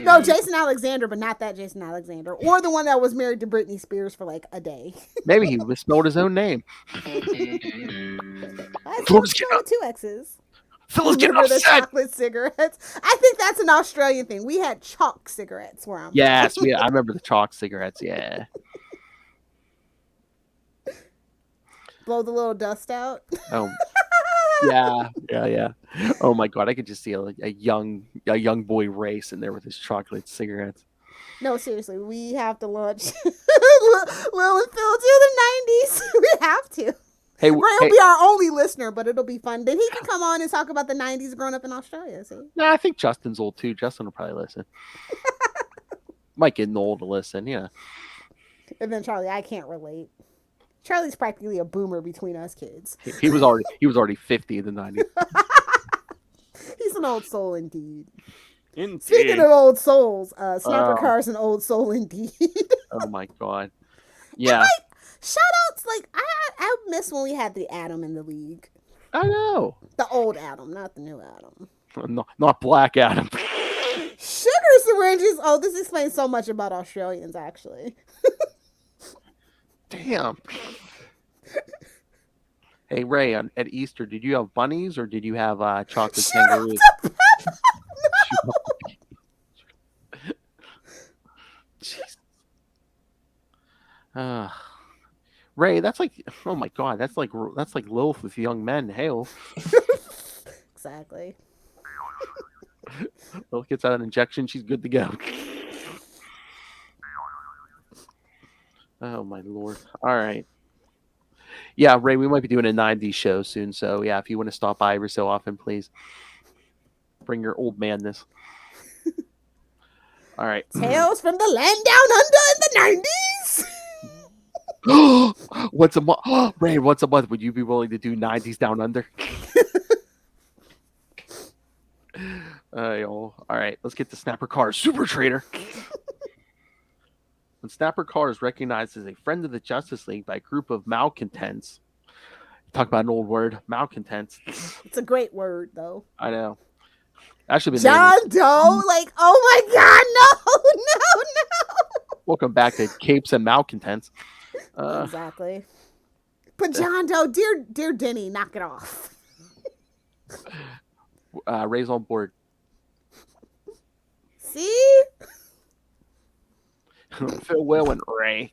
No, Jason Alexander, but not that Jason Alexander. Or the one that was married to Britney Spears for like a day. Maybe he misspelled his own name. I with 2 X's. Phil's getting Remember upset. the chocolate cigarettes? I think that's an Australian thing. We had chalk cigarettes where I'm Yes, I remember the chalk cigarettes. Yeah. Blow the little dust out. Oh, yeah. Oh my god, I could just see a young boy Ray in there with his chocolate cigarettes. No, seriously, we have to launch Lil and Phil to the 90s. We have to. Hey, Ray will be our only listener, but it'll be fun. Then he can come on and talk about the 90s growing up in Australia. See? Nah, I think Justin's old too. Justin will probably listen. Might get old to listen, yeah. And then Charlie, I can't relate. Charlie's practically a boomer between us kids. He was already 50 in the 90s. He's an old soul indeed. Indeed. Speaking of old souls, Snapper Carr's an old soul indeed. Oh my god. Yeah. Shout outs, I miss when we had the Adam in the league. I know. The old Adam, not the new Adam. Not Black Adam. Sugar syringes. Oh, this explains so much about Australians, actually. Damn. Hey Ray, at Easter, did you have bunnies or did you have chocolate kangaroos? No. Ray, that's like, oh my god, that's like Lilith with young men. Hail. Except Exactly. Lilith gets out an injection. She's good to go. Oh my lord! All right. Yeah, Ray, we might be doing a 90s show soon. So yeah, if you want to stop by every so often, please bring your old madness. All right. Tales from the land down under in the 90s. Once a month, Ray. Once a month, would you be willing to do 90s down under? All right, let's get to Snapper Carr's Super Trader. When Snapper Carr is recognized as a friend of the Justice League by a group of malcontents, talk about an old word, malcontents. It's a great word, though. I know. Actually, been John Doe, like, oh my God, no. Welcome back to Capes and Malcontents. Exactly. But John Doe, dear Denny, knock it off. Ray's on board. See? Phil Will and Ray.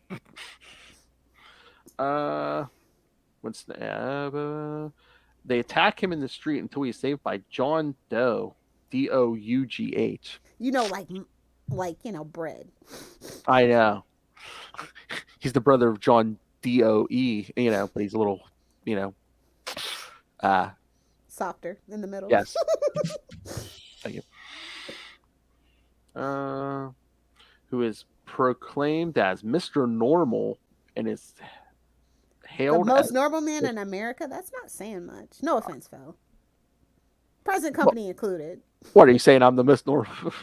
They attack him in the street until he's saved by John Doe, Dough. You know, like bread. I know. He's the brother of John Doe, but he's a little, Softer in the middle. Yes. Thank you. Who is proclaimed as Mr. Normal and is hailed the most as normal man in America? That's not saying much. No offense, Phil. Present company included. What are you saying? I'm the Miss Normal.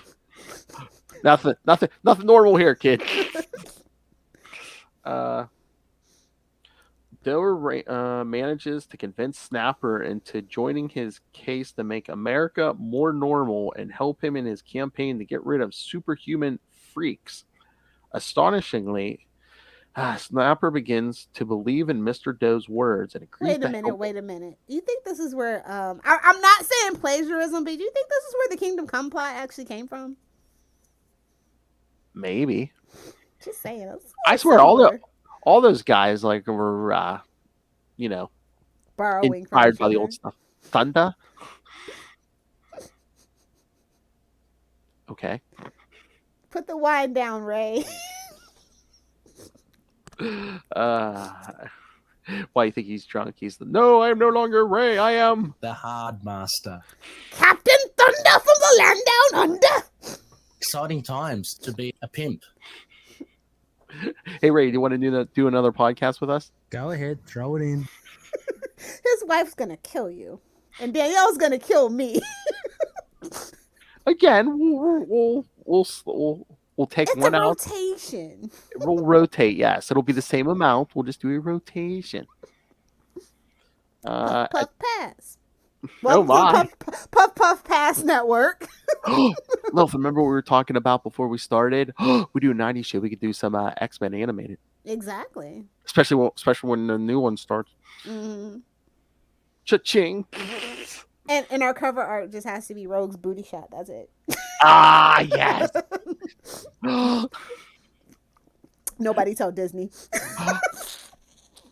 nothing normal here, kid. Doe manages to convince Snapper into joining his case to make America more normal and help him in his campaign to get rid of superhuman freaks. Astonishingly, Snapper begins to believe in Mr. Doe's words and agrees Wait a minute. You think this is where I'm not saying plagiarism, but do you think this is where the Kingdom Come plot actually came from? Maybe. Just saying. I swear all those guys were borrowing inspired from by the old stuff. Thunder. Okay. Put the wine down, Ray. Why you think he's drunk? No, I am no longer Ray. I am the Hard Master. Captain Thunder from the land down under. Exciting times to be a pimp. Hey Ray, do you want to do another podcast with us? Go ahead, throw it in. His wife's gonna kill you, and Danielle's gonna kill me. Again, we'll take it's one a out. Rotation. We'll rotate. Yes, it'll be the same amount. We'll just do a rotation. Puff, puff, pass. Oh my! Puff Pass Network. Lilith, remember what we were talking about before we started? We do a 90s show. We could do some X-Men animated. Exactly. Especially when the new one starts. Mm-hmm. Cha-ching. And our cover art just has to be Rogue's booty shot. That's it. Ah, yes. Nobody tell Disney.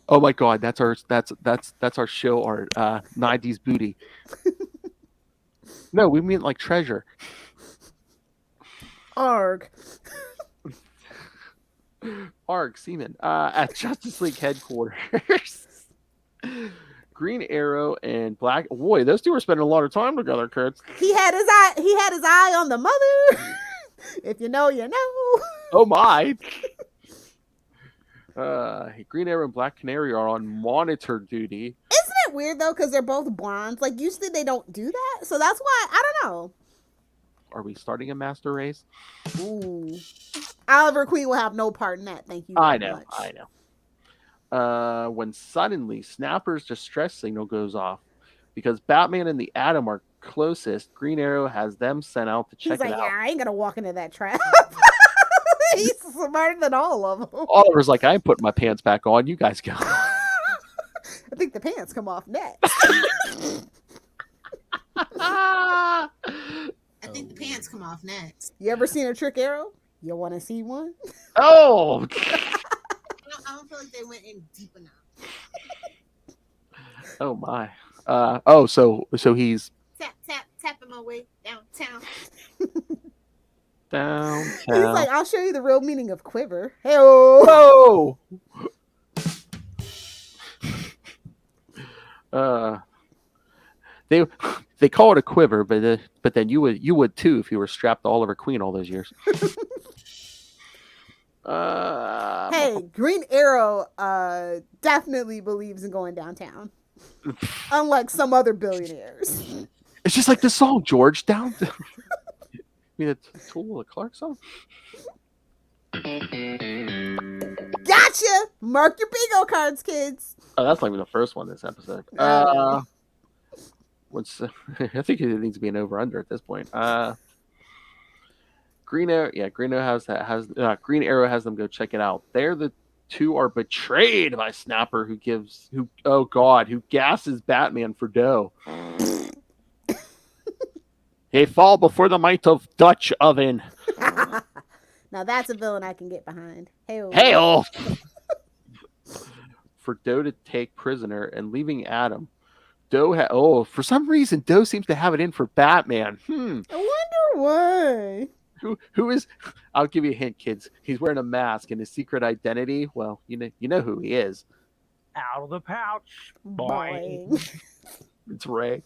Oh my God, that's our show art. 90s booty. No, we mean like treasure. Arg. Arg, Seaman. At Justice League headquarters. Green Arrow and Black. Boy, those two were spending a lot of time together, Kurtz. He had his eye on the mother. If you know, you know. Oh my. Green Arrow and Black Canary are on monitor duty. Isn't it weird though? Because they're both blondes. Like usually they don't do that. So that's why I don't know. Are we starting a master race? Ooh. Oliver Queen will have no part in that. Thank you. I Much. know. When suddenly Snapper's distress signal goes off, because Batman and the Atom are closest, Green Arrow has them sent out to check it out. Yeah, I ain't gonna walk into that trap. He's smarter than all of them. Oliver's like, I ain't putting my pants back on. You guys go. I think the pants come off next. I think the pants come off next. You ever seen a trick arrow? You want to see one? Oh! I don't feel like they went in deep enough. Oh my. So he's tap, tap, tapping my way downtown. He's like, I'll show you the real meaning of quiver. Hey, Whoa! They call it a quiver, but then you would too if you were strapped to Oliver Queen all those years. Hey, Green Arrow definitely believes in going downtown. Unlike some other billionaires. It's just like the song, George. Down. I mean, the Tool of Clark song. Gotcha! Mark your bingo cards, kids. Oh, that's not even the first one this episode. What's I think it needs to be an over/under at this point. Green Arrow Green Arrow has them go check it out. The two are betrayed by Snapper, who gasses Batman for dough. They fall before the might of Dutch oven. Now that's a villain I can get behind. Hail! For Doe to take prisoner and leaving Adam. For some reason Doe seems to have it in for Batman. I wonder why. Who is? I'll give you a hint, kids. He's wearing a mask, and his secret identity. Well, you know who he is. Out of the pouch, boy. It's Ray.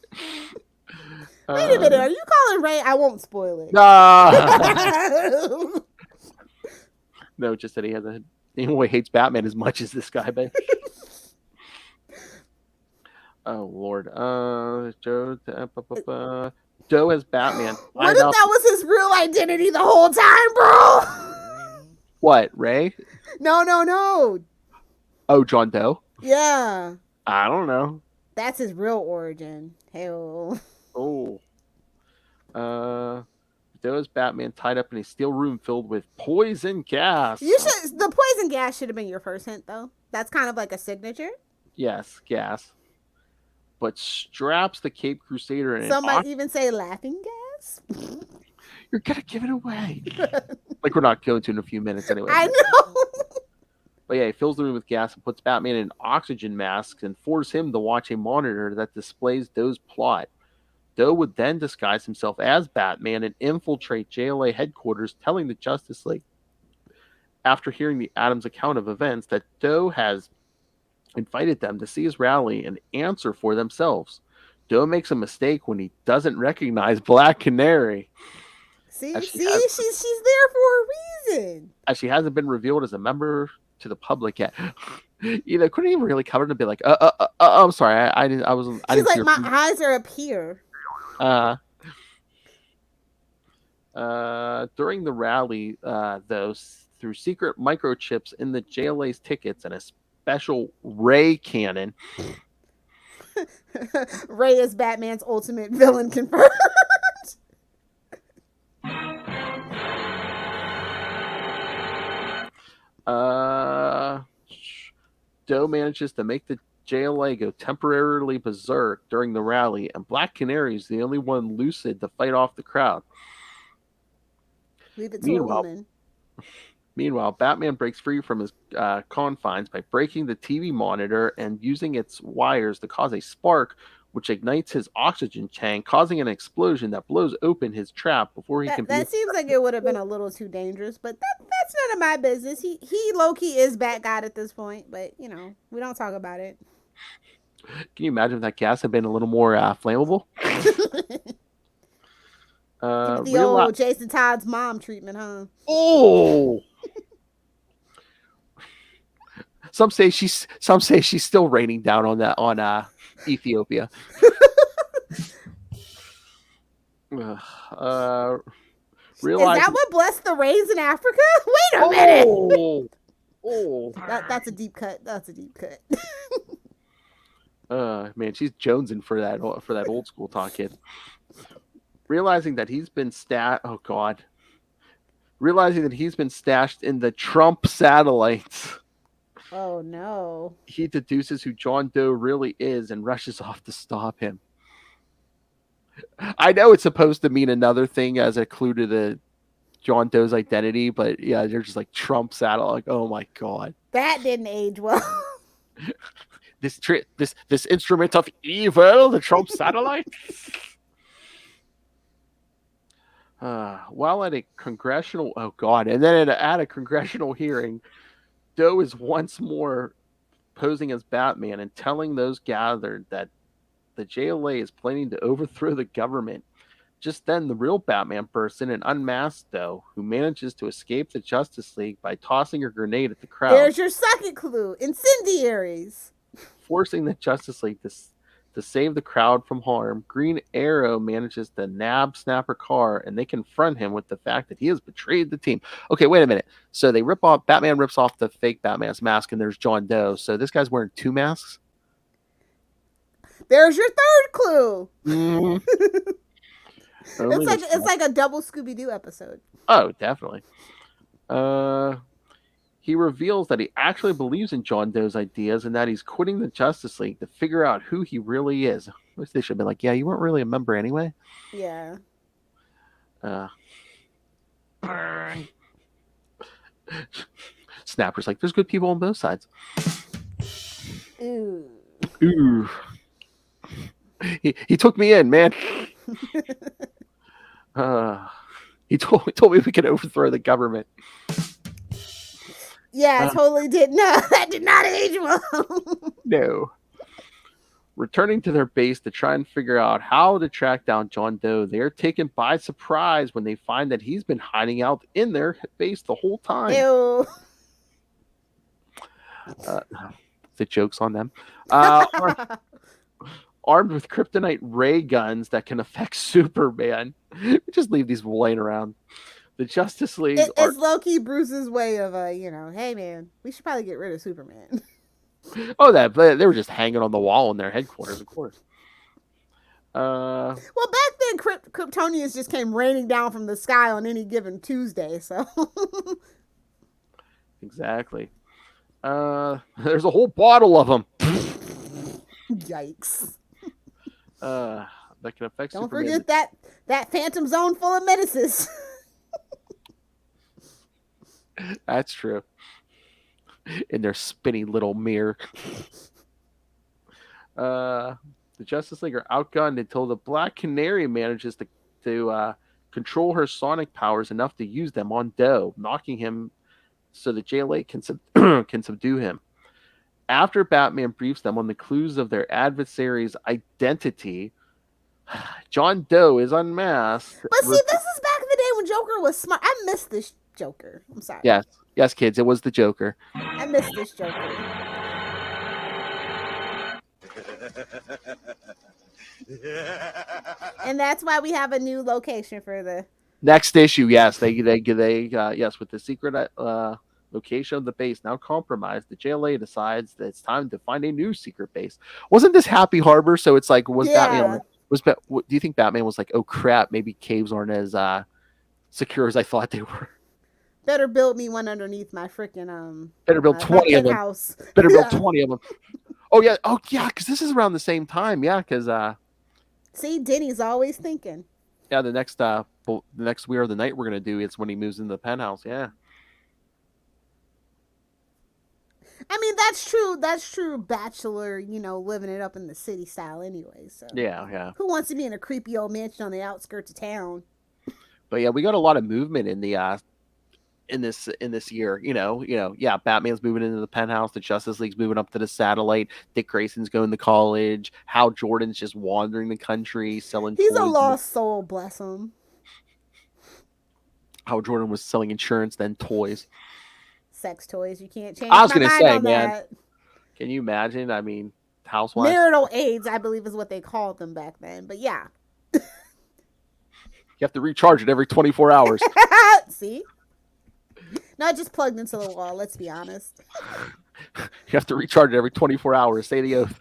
Wait a minute, are you calling Ray? I won't spoil it. No, just that he hates Batman as much as this guy, babe. Oh Lord, Doe as Batman. What if that was his real identity the whole time, bro? What, Ray? No. Oh, John Doe? Yeah. I don't know. That's his real origin. Hell. Oh. Doe as Batman tied up in a steel room filled with poison gas. The poison gas should have been your first hint, though. That's kind of like a signature. Yes, gas. But straps the Cape Crusader in. Some might even say laughing gas. You're gonna give it away. Like we're not going to in a few minutes anyway. I know. But yeah, he fills the room with gas and puts Batman in oxygen masks and forces him to watch a monitor that displays Doe's plot. Doe would then disguise himself as Batman and infiltrate JLA headquarters, telling the Justice League, after hearing the Adams account of events, that Doe has invited them to see his rally and answer for themselves. Doe makes a mistake when he doesn't recognize Black Canary. She's there for a reason. As she hasn't been revealed as a member to the public yet. Couldn't even really cover it and be like, I'm sorry, I wasn't. She's like, my eyes are up here. During the rally, though, through secret microchips in the JLA's tickets and a special ray cannon. Ray is Batman's ultimate villain confirmed. Doe manages to make the JLA go temporarily berserk during the rally, and Black Canary is the only one lucid to fight off the crowd. Leave it to a woman. Meanwhile, Batman breaks free from his confines by breaking the TV monitor and using its wires to cause a spark, which ignites his oxygen tank, causing an explosion that blows open his trap before he can. That seems like it would have been a little too dangerous, but that's none of my business. He low-key is Bat-God at this point, but we don't talk about it. Can you imagine if that gas had been a little more flammable? The old Jason Todd's mom treatment, huh? Oh. Some say she's still raining down on that on Ethiopia. Is that what blessed the rains in Africa? Wait a minute. Oh. That's a deep cut. That's a deep cut. Man, she's jonesing for that old school talk, kid. Realizing that he's been stashed in the Trump satellites. Oh no. He deduces who John Doe really is and rushes off to stop him. I know it's supposed to mean another thing as a clue to the John Doe's identity, but yeah, they're just like Trump satellite. Like, oh my god. That didn't age well. This instrument of evil, the Trump satellite. While at a congressional, oh god, and then at a congressional hearing, Doe is once more posing as Batman and telling those gathered that the JLA is planning to overthrow the government. Just then, the real Batman bursts in and unmasks Doe, who manages to escape the Justice League by tossing a grenade at the crowd, There's your second clue. Incendiaries. forcing the Justice League to save the crowd from harm. Green Arrow manages to nab Snapper Carr, and they confront him with the fact that he has betrayed the team. Okay, wait a minute. So Batman rips off the fake Batman's mask, and there's John Doe. So this guy's wearing two masks? There's your third clue. Mm. It's like a double Scooby-Doo episode. Oh, definitely. He reveals that he actually believes in John Doe's ideas and that he's quitting the Justice League to figure out who he really is. I wish they should have been like, yeah, you weren't really a member anyway. Yeah. Snapper's like, there's good people on both sides. Ooh. Ooh. He took me in, man. He told me we could overthrow the government. Yeah, I totally did. No, that did not age well. No. Returning to their base to try and figure out how to track down John Doe, they are taken by surprise when they find that he's been hiding out in their base the whole time. Ew. The joke's on them. Armed with kryptonite ray guns that can affect Superman. Just leave these laying around. The Justice League. It's low-key Bruce's way of, hey man, we should probably get rid of Superman. Oh, they were just hanging on the wall in their headquarters, of course. Well, back then, Kryptonians just came raining down from the sky on any given Tuesday, so. Exactly. There's a whole bottle of them. Yikes. That can affect Don't Superman. forget that Phantom Zone full of menaces. That's true. In their spinny little mirror. The Justice League are outgunned until the Black Canary manages to control her sonic powers enough to use them on Doe, knocking him so the JLA can subdue him. After Batman briefs them on the clues of their adversary's identity, John Doe is unmasked. But see, this is back in the day when Joker was smart. I miss this Joker. I'm sorry. Yes, kids, it was the Joker. I miss this Joker. And that's why we have a new location for the next issue. Yes, they yes, with the secret location of the base now compromised, the JLA decides that it's time to find a new secret base. Wasn't this Happy Harbor? So it's like, Batman? Do you think Batman was like, oh crap, maybe caves aren't as secure as I thought they were? Better build me one underneath my freaking Better build 20 of them. House. Better build 20 of them. Oh yeah, because this is around the same time. Yeah, because see, Denny's always thinking. Yeah, the next We Are the Night we're gonna do, it's when he moves into the penthouse. Yeah. I mean, that's true. That's true. Bachelor, living it up in the city style, anyway. So yeah. Who wants to be in a creepy old mansion on the outskirts of town? But yeah, we got a lot of movement in the in this year. Yeah, Batman's moving into the penthouse. The Justice League's moving up to the satellite. Dick Grayson's going to college. Hal Jordan's just wandering the country selling. He's a lost soul. Bless him. Hal Jordan was selling insurance, then toys. Sex toys. You can't change. I was going to say, man, that. Can you imagine? I mean, housewives. Marital aids, I believe, is what they called them back then. But yeah. You have to recharge it every 24 hours. See? Not just plugged into the wall, let's be honest. You have to recharge it every 24 hours. Say the oath.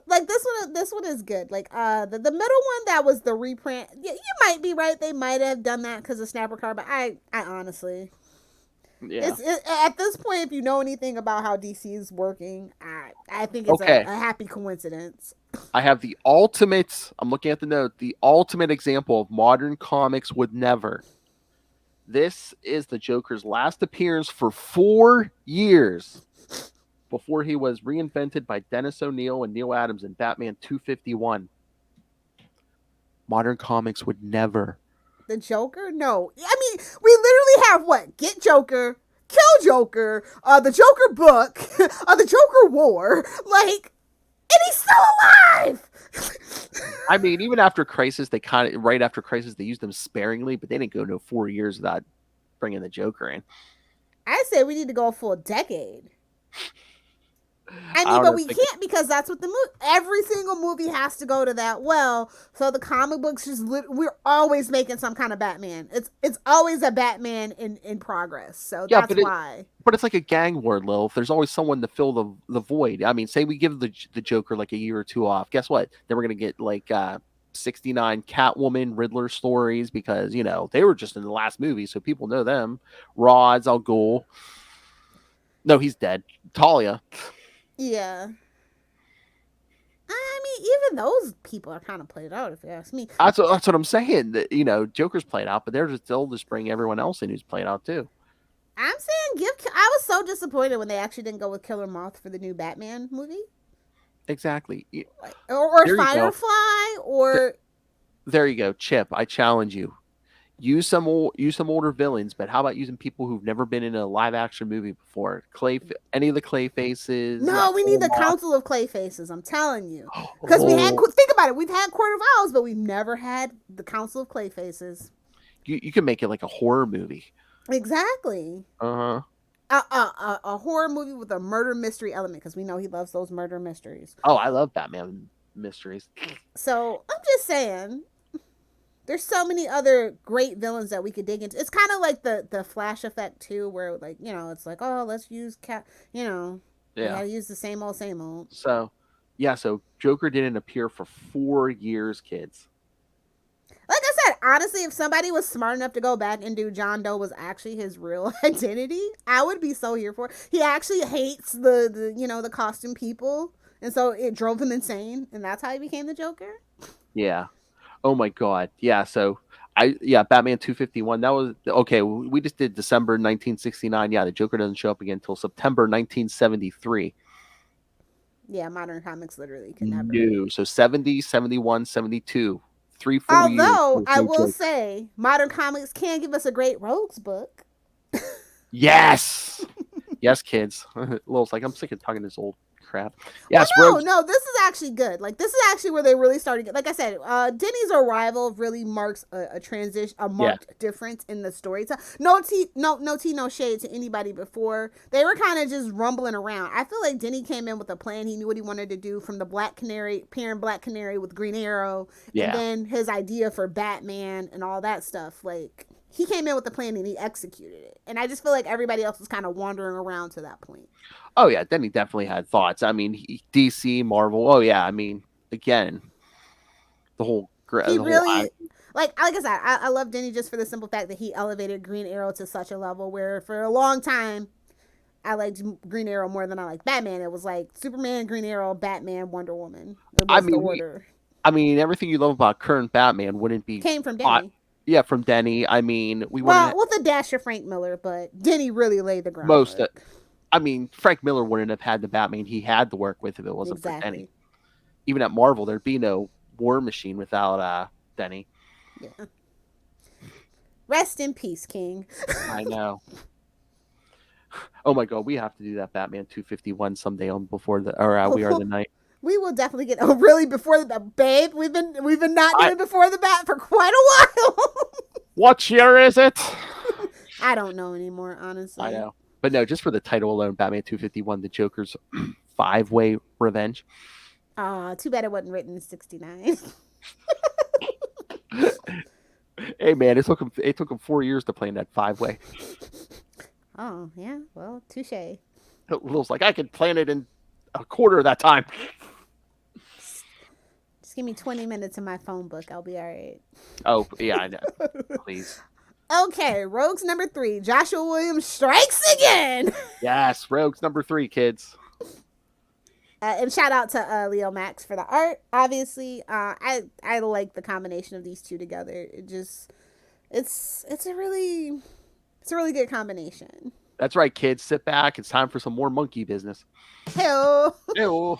Like this one is good. Like the middle one that was the reprint. Yeah, you might be right. They might have done that because of Snapper Car, but I honestly, at this point, if you know anything about how DC is working, I think it's a happy coincidence. I have the ultimate. I'm looking at the note. The ultimate example of modern comics would never. This is the Joker's last appearance for 4 years. Before he was reinvented by Dennis O'Neil and Neil Adams in Batman 251. Modern comics would never. The Joker? No. I mean, we literally have what? Get Joker, kill Joker, the Joker book, the Joker war. Like, and he's still alive! I mean, even after Crisis, right after Crisis, they used them sparingly, but they didn't go no 4 years without bringing the Joker in. I say we need to go a full decade. I mean, don't but know we if they can't because that's what every single movie has to go to that well. So the comic books we're always making some kind of Batman. It's always a Batman in progress. So Yeah, that's why. But it's like a gang war, Lilith. There's always someone to fill the void. I mean, say we give the Joker like a year or two off. Guess what? Then we're gonna get like 69 Catwoman, Riddler stories because they were just in the last movie, so people know them. Ra's al Ghul. No, he's dead. Talia. Yeah. I mean, even those people are kind of played out, if you ask me. That's what I'm saying. That, Joker's played out, but they're still just bring everyone else in who's played out too. I'm saying I was so disappointed when they actually didn't go with Killer Moth for the new Batman movie. Exactly. Or Firefly, or... There you go, Chip. I challenge you. Use some older villains, but how about using people who've never been in a live action movie before? Any of the Clay Faces? No, we need the Council of Clay Faces. I'm telling you, because think about it. We've had Court of Owls, but we've never had the Council of Clay Faces. You can make it like a horror movie. Exactly. A horror movie with a murder mystery element, because we know he loves those murder mysteries. Oh, I love Batman mysteries. So I'm just saying. There's so many other great villains that we could dig into. It's kind of like the Flash effect too, where it's like, oh, let's use we gotta use the same old. So Joker didn't appear for 4 years, kids. Like I said, honestly, if somebody was smart enough to go back and do John Doe was actually his real identity, I would be so here for it. He actually hates the costume people, and so it drove him insane, and that's how he became the Joker. Yeah. Oh my God. Yeah. So Batman 251. That was okay. We just did December 1969. Yeah. The Joker doesn't show up again until September 1973. Yeah. Modern comics literally can never. No. So 70, 71, 72. 3 full years. Although I will say modern comics can give us a great Rogues book. Yes. Yes, kids. Lil's like, I'm sick of talking this old crap. Yes, no, this is actually good. Like, this is actually where they really started. Like I said, Denny's arrival really marks a transition, a marked difference in the story. No shade to anybody before. They were kind of just rumbling around. I feel like Denny came in with a plan. He knew what he wanted to do from the Black Canary, pairing Black Canary with Green Arrow, and then his idea for Batman and all that stuff. Like, he came in with a plan and he executed it. And I just feel like everybody else was kind of wandering around to that point. Oh, yeah. Denny definitely had thoughts. I mean, DC, Marvel. Oh, yeah. I mean, again, the whole... Like I said, I love Denny just for the simple fact that he elevated Green Arrow to such a level where for a long time, I liked Green Arrow more than I liked Batman. It was like Superman, Green Arrow, Batman, Wonder Woman. It was the order. Everything you love about current Batman wouldn't be... Came from Denny. Yeah, from Denny. I mean, with a dash of Frank Miller, but Denny really laid the groundwork. Frank Miller wouldn't have had the Batman he had to work with if it wasn't for Denny. Even at Marvel, there'd be no War Machine without Denny. Yeah. Rest in peace, King. I know. Oh my God, we have to do that Batman 251 someday on before We Are the Night. We will definitely get. Oh, really? Before the babe, we've been not doing Before the Bat for quite a while. What year is it? I don't know anymore, honestly. I know, but no, just for the title alone, Batman 251, the Joker's 5-way revenge. Too bad it wasn't written in '69. Hey man, it took him 4 years to plan that 5-way. Oh yeah, well, touche. Lil's like, I could plan it in a quarter of that time. Just give me 20 minutes in my phone book. I'll be all right. Oh, yeah, I know. Please. Okay, Rogues number 3. Joshua Williams strikes again. Yes, Rogues number 3, kids. And shout out to Leo Max for the art. Obviously, I like the combination of these two together. It's a really good combination. That's right, kids. Sit back. It's time for some more monkey business. Hell. Ew.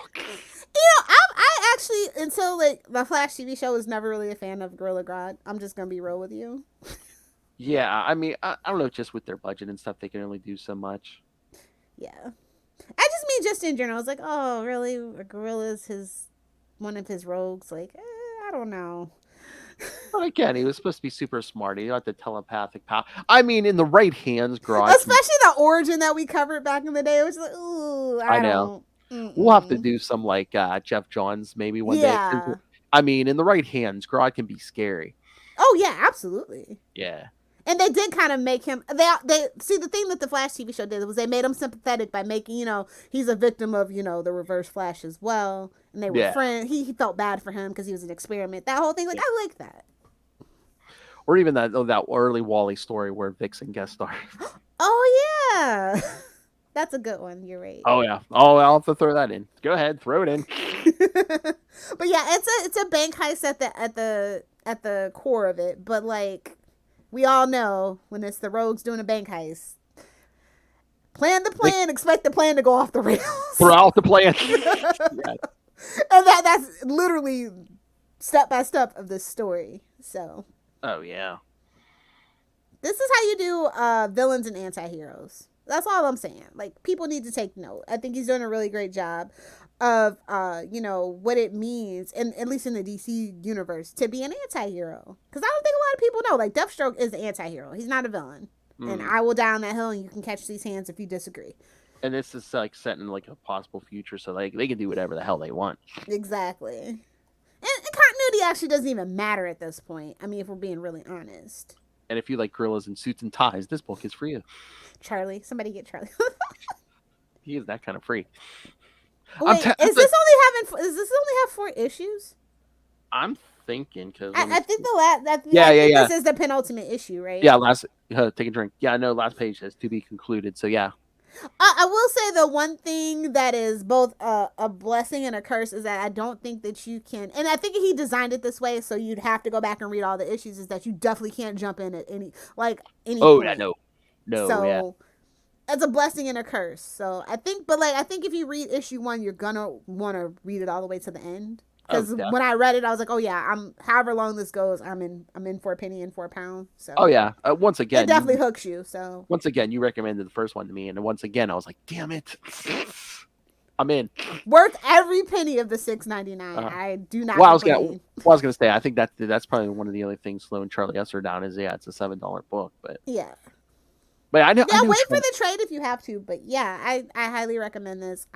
I actually, until like the Flash TV show, was never really a fan of Gorilla Grodd. I'm just gonna be real with you. Yeah, I mean, I don't know, just with their budget and stuff, they can only do so much. Yeah, I just mean just in general. It's like, oh, really? A gorilla's one of his rogues? Like, I don't know. But again, he was supposed to be super smart. He had the telepathic power. I mean, in the right hands, Grodd. Especially the origin that we covered back in the day. It was like, ooh, I know. don't. We'll have to do some like Jeff Johns maybe one day. I mean, in the right hands, Grodd can be scary. Oh yeah, absolutely. Yeah. And they did kind of make him. They see the thing that the Flash TV show did was they made him sympathetic by making he's a victim of the Reverse Flash as well, and they were friends. He felt bad for him because he was an experiment. That whole thing, like I like that. Or even that early Wally story where Vixen guest starred. Oh yeah, that's a good one. You're right. Oh yeah. Oh, I'll have to throw that in. Go ahead, throw it in. But yeah, it's a bank heist at the core of it, but like. We all know when it's the rogues doing a bank heist. Plan the plan, expect the plan to go off the rails. Throughout the plan. And that's literally step by step of this story. So. Oh, yeah. This is how you do villains and anti-heroes. That's all I'm saying. Like, people need to take note. I think he's doing a really great job of what it means, and at least in the DC universe, to be an anti-hero. Because I don't think a lot of people know, like, Deathstroke is an anti-hero. He's not a villain. And I will die on that hill and you can catch these hands if you disagree. And this is like set in like a possible future, so like they can do whatever the hell they want. Exactly. And continuity actually doesn't even matter at this point. I mean, if we're being really honest. And if you like gorillas in suits and ties, this book is for you. Charlie, somebody get Charlie. He is that kind of freak. Wait, does this only have 4 issues? I'm thinking because I think this is the penultimate issue, right? Yeah, take a drink. Yeah, I know. Last page says to be concluded. So yeah. I will say the one thing that is both a blessing and a curse is that I don't think that you can, and I think he designed it this way so you'd have to go back and read all the issues, is that you definitely can't jump in at any point. Yeah, no, so yeah. It's a blessing and a curse. So I think if you read issue 1, you're gonna want to read it all the way to the end. Because when I read it, I was like, oh yeah, however long this goes, I'm in for a penny and for a pound. So oh yeah, once again, it definitely hooks you. So once again, you recommended the first one to me, and once again, I was like, damn it, I'm in. Worth every penny of the $6.99. I do not. Well, I was gonna say, I think that's probably one of the only things slowing Charlie Esser down is it's a $7 book, but yeah. But I know. Wait for the trade if you have to. But yeah, I highly recommend this.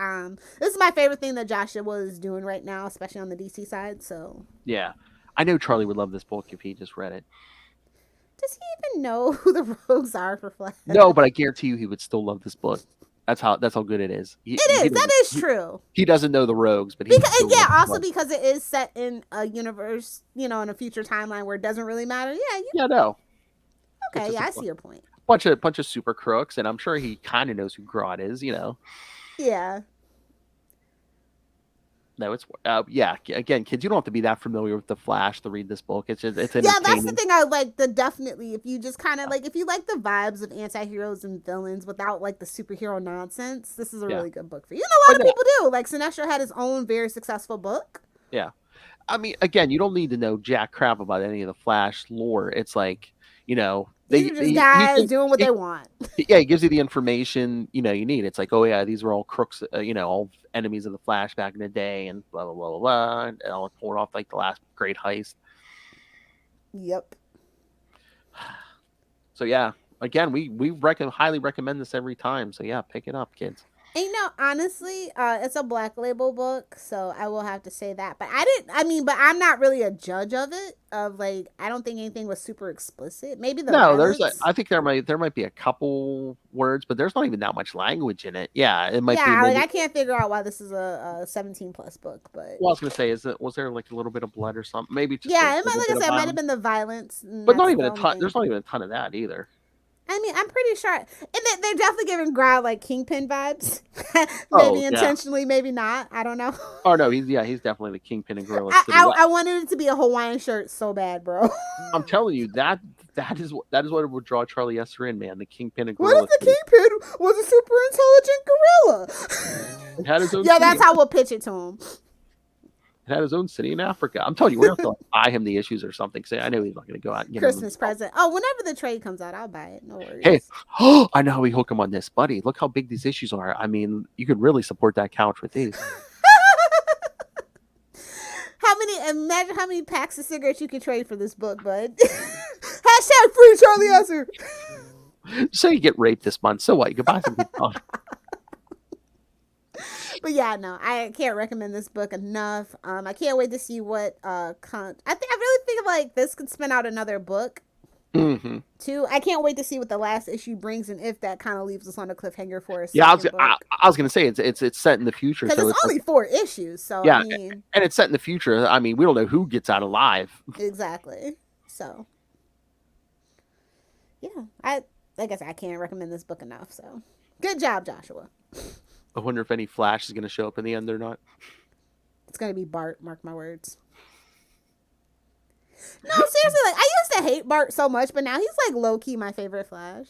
This is my favorite thing that Joshua is doing right now, especially on the DC side. So yeah, I know Charlie would love this book if he just read it. Does he even know who the rogues are for Flash? No, but I guarantee you he would still love this book. That's how good it is. That is true. He doesn't know the rogues, but because it is set in a universe, in a future timeline where it doesn't really matter. Yeah. No. Okay, I see your point. Bunch of super crooks, and I'm sure he kind of knows who Grodd is, Yeah. No, it's again, kids, you don't have to be that familiar with the Flash to read this book. It's that's the thing I like. Definitely, if you just kind of if you like the vibes of anti-heroes and villains without like the superhero nonsense, this is a really good book for you. A lot of people do. Like Sinestro had his own very successful book. Yeah, I mean, again, you don't need to know jack crap about any of the Flash lore. It's like these are just guys doing what they want. Yeah, it gives you the information you need. It's like, oh yeah, these were all crooks, all enemies of the Flash back in the day, and blah blah blah blah blah. And I'll pour off like the last great heist. Yep. So yeah, again, we highly recommend this every time. So yeah, pick it up, kids. And honestly, it's a Black Label book, so I will have to say that. But but I'm not really a judge of it. I don't think anything was super explicit. Maybe I think there might be a couple words, but there's not even that much language in it. Yeah, it might be. I can't figure out why this is a 17+ book. But I was gonna say, was there like a little bit of blood or something? Maybe just it might have been the violence, but not even a ton. There's not even a ton of that either. I mean, I'm pretty sure, and they're definitely giving Grodd like Kingpin vibes. Maybe intentionally, maybe not. I don't know. Oh no, he's definitely the Kingpin and Gorilla. I wanted it to be a Hawaiian shirt so bad, bro. I'm telling you that is what would draw Charlie Esser in, man. The Kingpin and Gorilla. What if the Kingpin was a super intelligent gorilla? That's how we'll pitch it to him. It had his own city in Africa. I'm telling you, we're going to have to buy him the issues or something. Say, I know he's not going to go out and get Christmas him. present. Oh, whenever the trade comes out, I'll buy it. No worries. Hey, I know how we hook him on this, buddy. Look how big these issues are. I mean, you could really support that couch with these. Imagine how many packs of cigarettes you could trade for this book, bud. Hashtag free Charlie Esser. So you get raped this month. So what? You can buy some good stuff. But yeah, no, I can't recommend this book enough. I can't wait to see what I really think like this could spin out another book. Mm-hmm. Too. I can't wait to see what the last issue brings and if that kind of leaves us on a cliffhanger for us. Yeah, I was gonna say it's set in the future. Because so it's only 4 issues. So yeah, I mean, and it's set in the future. I mean, we don't know who gets out alive. Exactly. So yeah, like I said, I can't recommend this book enough. So good job, Joshua. I wonder if any Flash is gonna show up in the end or not. It's gonna be Bart. Mark my words. No, seriously, like I used to hate Bart so much, but now he's like low key my favorite Flash.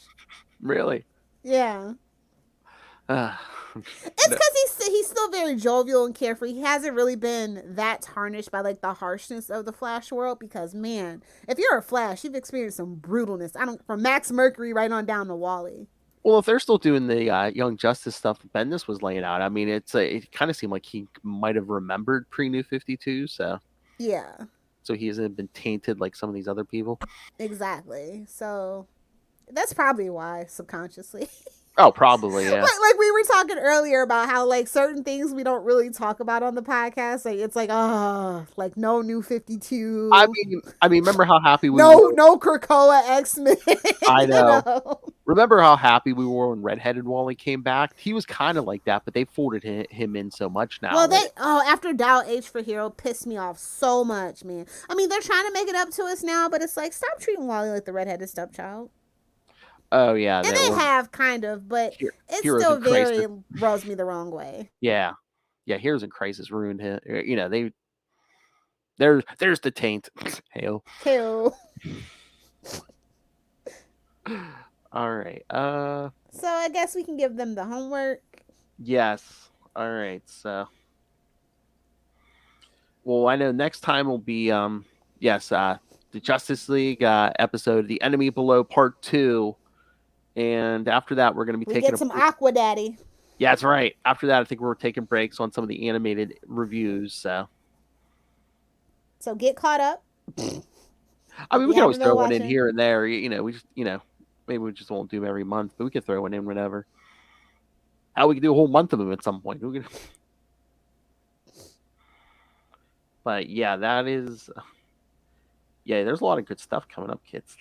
Really? Yeah. It's because he's still very jovial and carefree. He hasn't really been that tarnished by like the harshness of the Flash world. Because man, if you're a Flash, you've experienced some brutalness. From Max Mercury right on down to Wally. Well, if they're still doing the Young Justice stuff Bendis was laying out, I mean, it kind of seemed like he might have remembered pre-New 52, so yeah. So he hasn't been tainted like some of these other people. Exactly. So that's probably why subconsciously. Oh, probably, yeah. Like we were talking earlier about how like certain things we don't really talk about on the podcast. Like it's like, like no New 52. I mean, remember how happy we were? No Krakoa X-Men. I know. Remember how happy we were when Red-Headed Wally came back? He was kind of like that, but they folded him in so much now. Well, after Dow H for Hero pissed me off so much, man. I mean, they're trying to make it up to us now, but it's like, stop treating Wally like the redheaded stepchild. Oh, yeah. And they have kind of, but it still very rubs me the wrong way. Yeah. Yeah, Heroes in Crisis ruined him. You know, there's the taint. Hail. All right. So I guess we can give them the homework. Yes. All right. So, well, I know next time will be the Justice League episode, The Enemy Below Part 2, and after that we're going to be taking some Aqua Daddy. Yeah, that's right. After that, I think we're taking breaks on some of the animated reviews. So get caught up. I mean, we can always throw one in here and there. Maybe we just won't do them every month, but we can throw one in whenever. We can do a whole month of them at some point. But yeah, that is. Yeah, there's a lot of good stuff coming up, kids.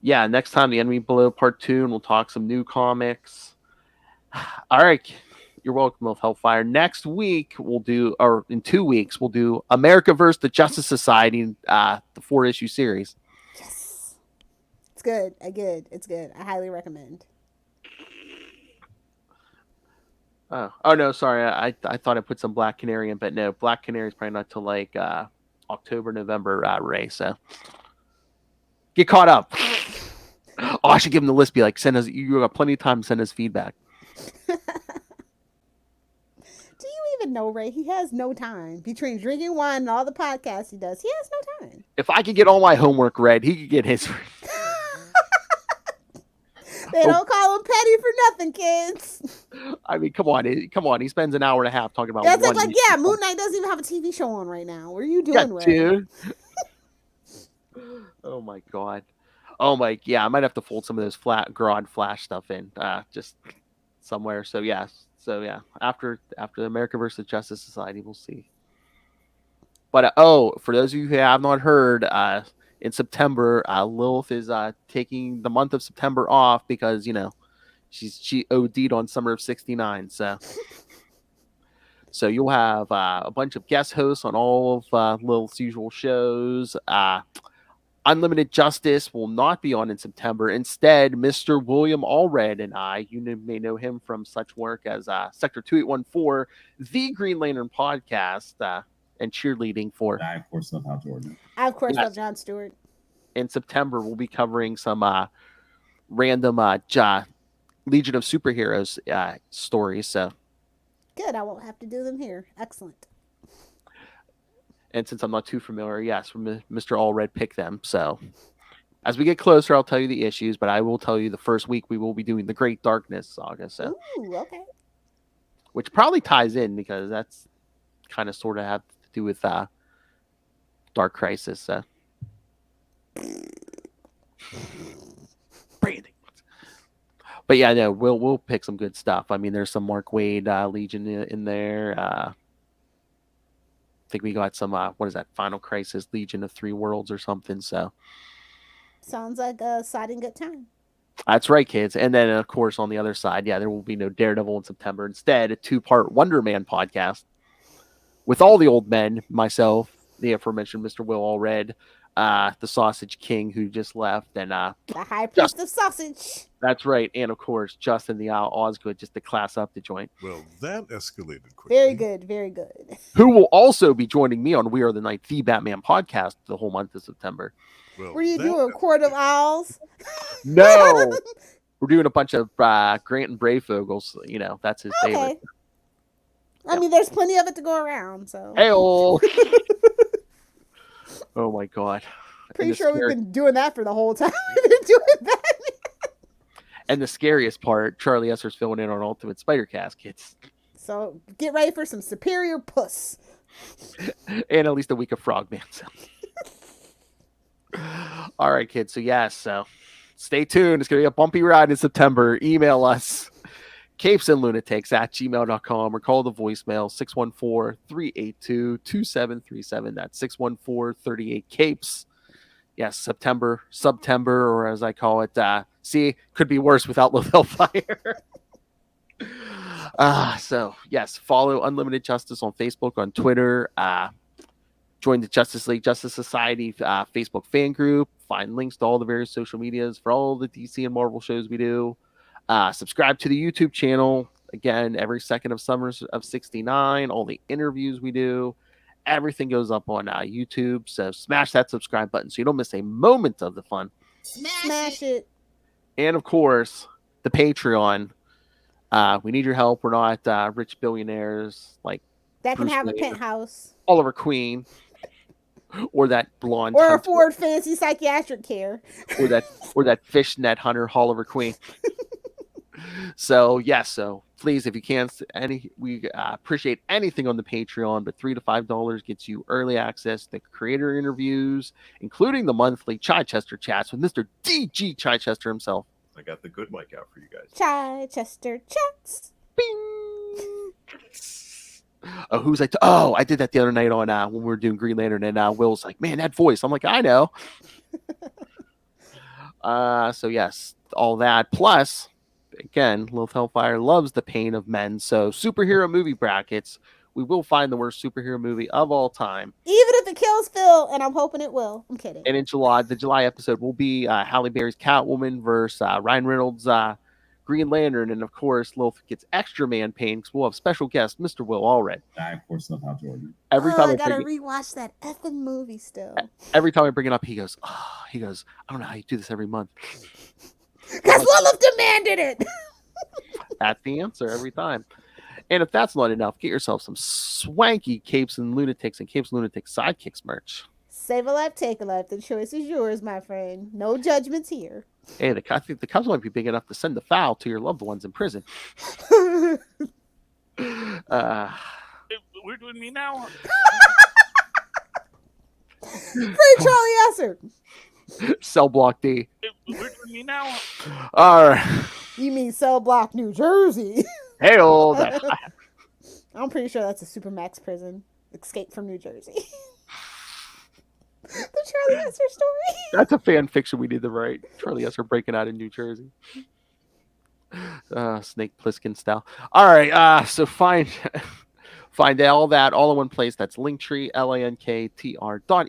Yeah, next time The Enemy Below Part 2, and we'll talk some new comics. All right. You're welcome, Lilith Hellfire. Next week, in 2 weeks, we'll do America vs. the Justice Society, the 4-issue series. Yes. It's good. It's good. I highly recommend. Oh no, sorry. I thought I put some Black Canary in, but no, Black Canary is probably not till like October, November, Ray. So get caught up. I should give him the list. Be like, you got plenty of time to send us feedback. Do you even know, Ray? He has no time. Between drinking wine and all the podcasts he does, he has no time. If I could get all my homework read, he could get his. They don't call him petty for nothing, kids. I mean, come on. He spends an hour and a half talking about. That's like Moon Knight doesn't even have a TV show on right now. What are you doing, Ray? Dude? Oh my god. I might have to fold some of those Grodd Flash stuff in, just somewhere. So yeah. After the America vs. Justice Society, we'll see. But for those of you who have not heard, in September, Lilith is taking the month of September off because she OD'd on Summer of '69. So you'll have a bunch of guest hosts on all of Lilith's usual shows. Unlimited Justice will not be on in September. Instead, Mr. William Allred and I, you may know him from such work as Sector 2814, the Green Lantern podcast, and cheerleading for. I, of course, love Hal Jordan. I, of course, love John Stewart. In September, we'll be covering some random Legion of Superheroes stories. So, Good. I won't have to do them here. Excellent. and since I'm not too familiar, yes, Mr. Allred picked them. So, as we get closer, I'll tell you the issues, but I will tell you the first week we will be doing the Great Darkness saga. So, Ooh, okay. which probably ties in because that's kind of sort of have to do with Dark Crisis. Branding. But yeah, no, we'll pick some good stuff. I mean, there's some Mark Waid Legion in there. I think we got some what is that? Final Crisis Legion of Three Worlds or something. So Sounds like a exciting good time. that's right, kids. And then of course on the other side, yeah, there will be no Daredevil in September. Instead, a 2-part Wonder Man podcast with all the old men, myself, the aforementioned Mr. Will Allred, the Sausage King who just left, and The High Priest of Sausage. that's right, and of course Justin the Owl Osgood, just to class up the joint. Well, that escalated quickly. Very good, very good. Who will also be joining me on We Are the Night, the Batman podcast, the whole month of September. Well, Were you that doing a Court of Owls? No, we're doing a bunch of Grant and Brayfogels. You know, that's his Okay. favorite. I mean, there's plenty of it to go around, so. Hey-oh. Oh my god. Pretty And the sure we've scary- been doing that for the whole time we've been doing that. And the scariest part, Charlie Esser's filling in on Ultimate Spider-Cast, kids. So get ready for some superior puss. And at least a week of Frogman. So. All right, kids. So yes, so stay tuned. It's gonna be a bumpy ride in September. Email us CapesandLunatics@gmail.com or call the voicemail 614-382-2737. That's 614-38-CAPES. Yes, September, or as I call it, see, could be worse without Lilith Hellfire. So yes, follow Unlimited Justice on Facebook, on Twitter. Join the Justice League Justice Society Facebook fan group. Find links to all the various social medias for all the DC and Marvel shows we do. Subscribe to the YouTube channel. Again, every second of Summers of 69, all the interviews we do, everything goes up on YouTube. So smash that subscribe button so you don't miss a moment of the fun. Smash it. And of course, the Patreon. We need your help. We're not rich billionaires like That can Bruce have a Wayne. penthouse. Oliver Queen or that blonde Or cunt- afford fancy psychiatric care. or that fishnet hunter Oliver Queen. So yes, so please, if you can, we appreciate anything on the Patreon, but $3 to $5 gets you early access to creator interviews, including the monthly Chichester chats with Mr. DG Chichester himself. I got the good mic out for you guys. Chichester chats. Bing. Oh, who's like? Oh, I did that the other night on when we were doing Green Lantern, and Will's like, "Man, that voice." I'm like, "I know." So yes, all that plus. Again, Lilith Hellfire loves the pain of men. So superhero movie brackets, we will find the worst superhero movie of all time. Even if it kills Phil, and I'm hoping it will. I'm kidding. And in July, the July episode will be Halle Berry's Catwoman versus Ryan Reynolds' Green Lantern. And of course, Lilith gets extra man pain because we'll have special guest, Mr. Will Allred. I, of course, love Hal Jordan. Every time I I gotta bring rewatch that effing movie still. every time I bring it up, he goes, I don't know how you do this every month. Because Lilith demanded it. That's the answer every time. And if that's not enough, get yourself some swanky Capes and Lunatics and Capes and Lunatics Sidekicks merch. Save a life, take a life. The choice is yours, my friend. No judgments here. Hey, I think the Cubs might be big enough to send a foul to your loved ones in prison. We're doing me now. Free Charlie Esser. Cell block D. We're doing me now. All right. You mean Cell Block, New Jersey? Hey, old. I'm pretty sure that's a Supermax prison. Escape from New Jersey. The Charlie Esser story. That's a fan fiction we need to write. Charlie Esser breaking out in New Jersey. Snake Plissken style. All right. So find all that all in one place. That's Linktree,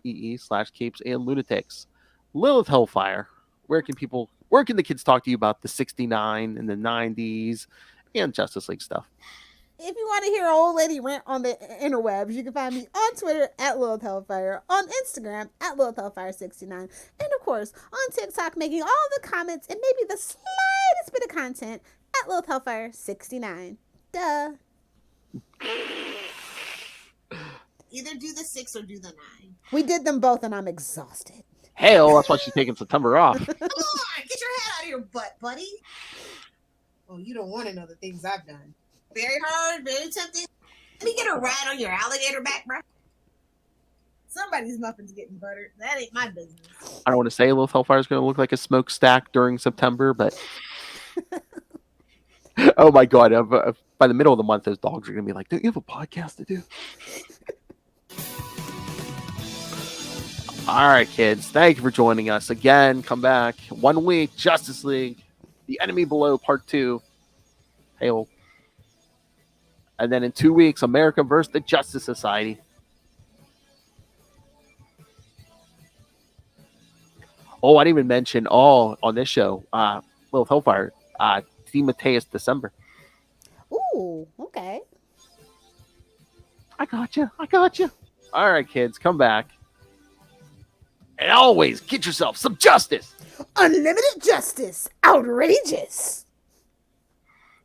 linktr.ee/Capes and Lunatics. Lilith Hellfire. Where can the kids talk to you about the 69 and the 90s and Justice League stuff? If you want to hear an old lady rant on the interwebs, you can find me on Twitter at Lilith Hellfire, on Instagram at Lilith Hellfire69, and of course on TikTok, making all the comments and maybe the slightest bit of content At Lilith Hellfire 69. Duh. Either do the 6 or do the 9. We did them both, and I'm exhausted. Hell, that's why she's taking September off. Come on, get your head out of your butt, buddy. Oh, you don't want to know the things I've done. Very hard, very tempting. Let me get a ride on your alligator back, bro. Somebody's muffin's getting buttered. That ain't my business. I don't want to say Lilith Hellfire is going to look like a smokestack during September, but oh my god! By the middle of the month, those dogs are going to be like, "Don't you have a podcast to do?" All right, kids. Thank you for joining us again. Come back 1 week. Justice League, The Enemy Below, Part 2. Hail. And then in 2 weeks, America versus the Justice Society. Oh, I didn't even mention on this show, Lilith Hellfire, D. Mateus December. Ooh, okay. I got you. All right, kids, come back. And always get yourself some justice. Unlimited justice. Outrageous.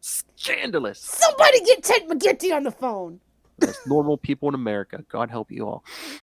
Scandalous. Somebody get Ted McGinty on the phone. As normal people in America. God help you all.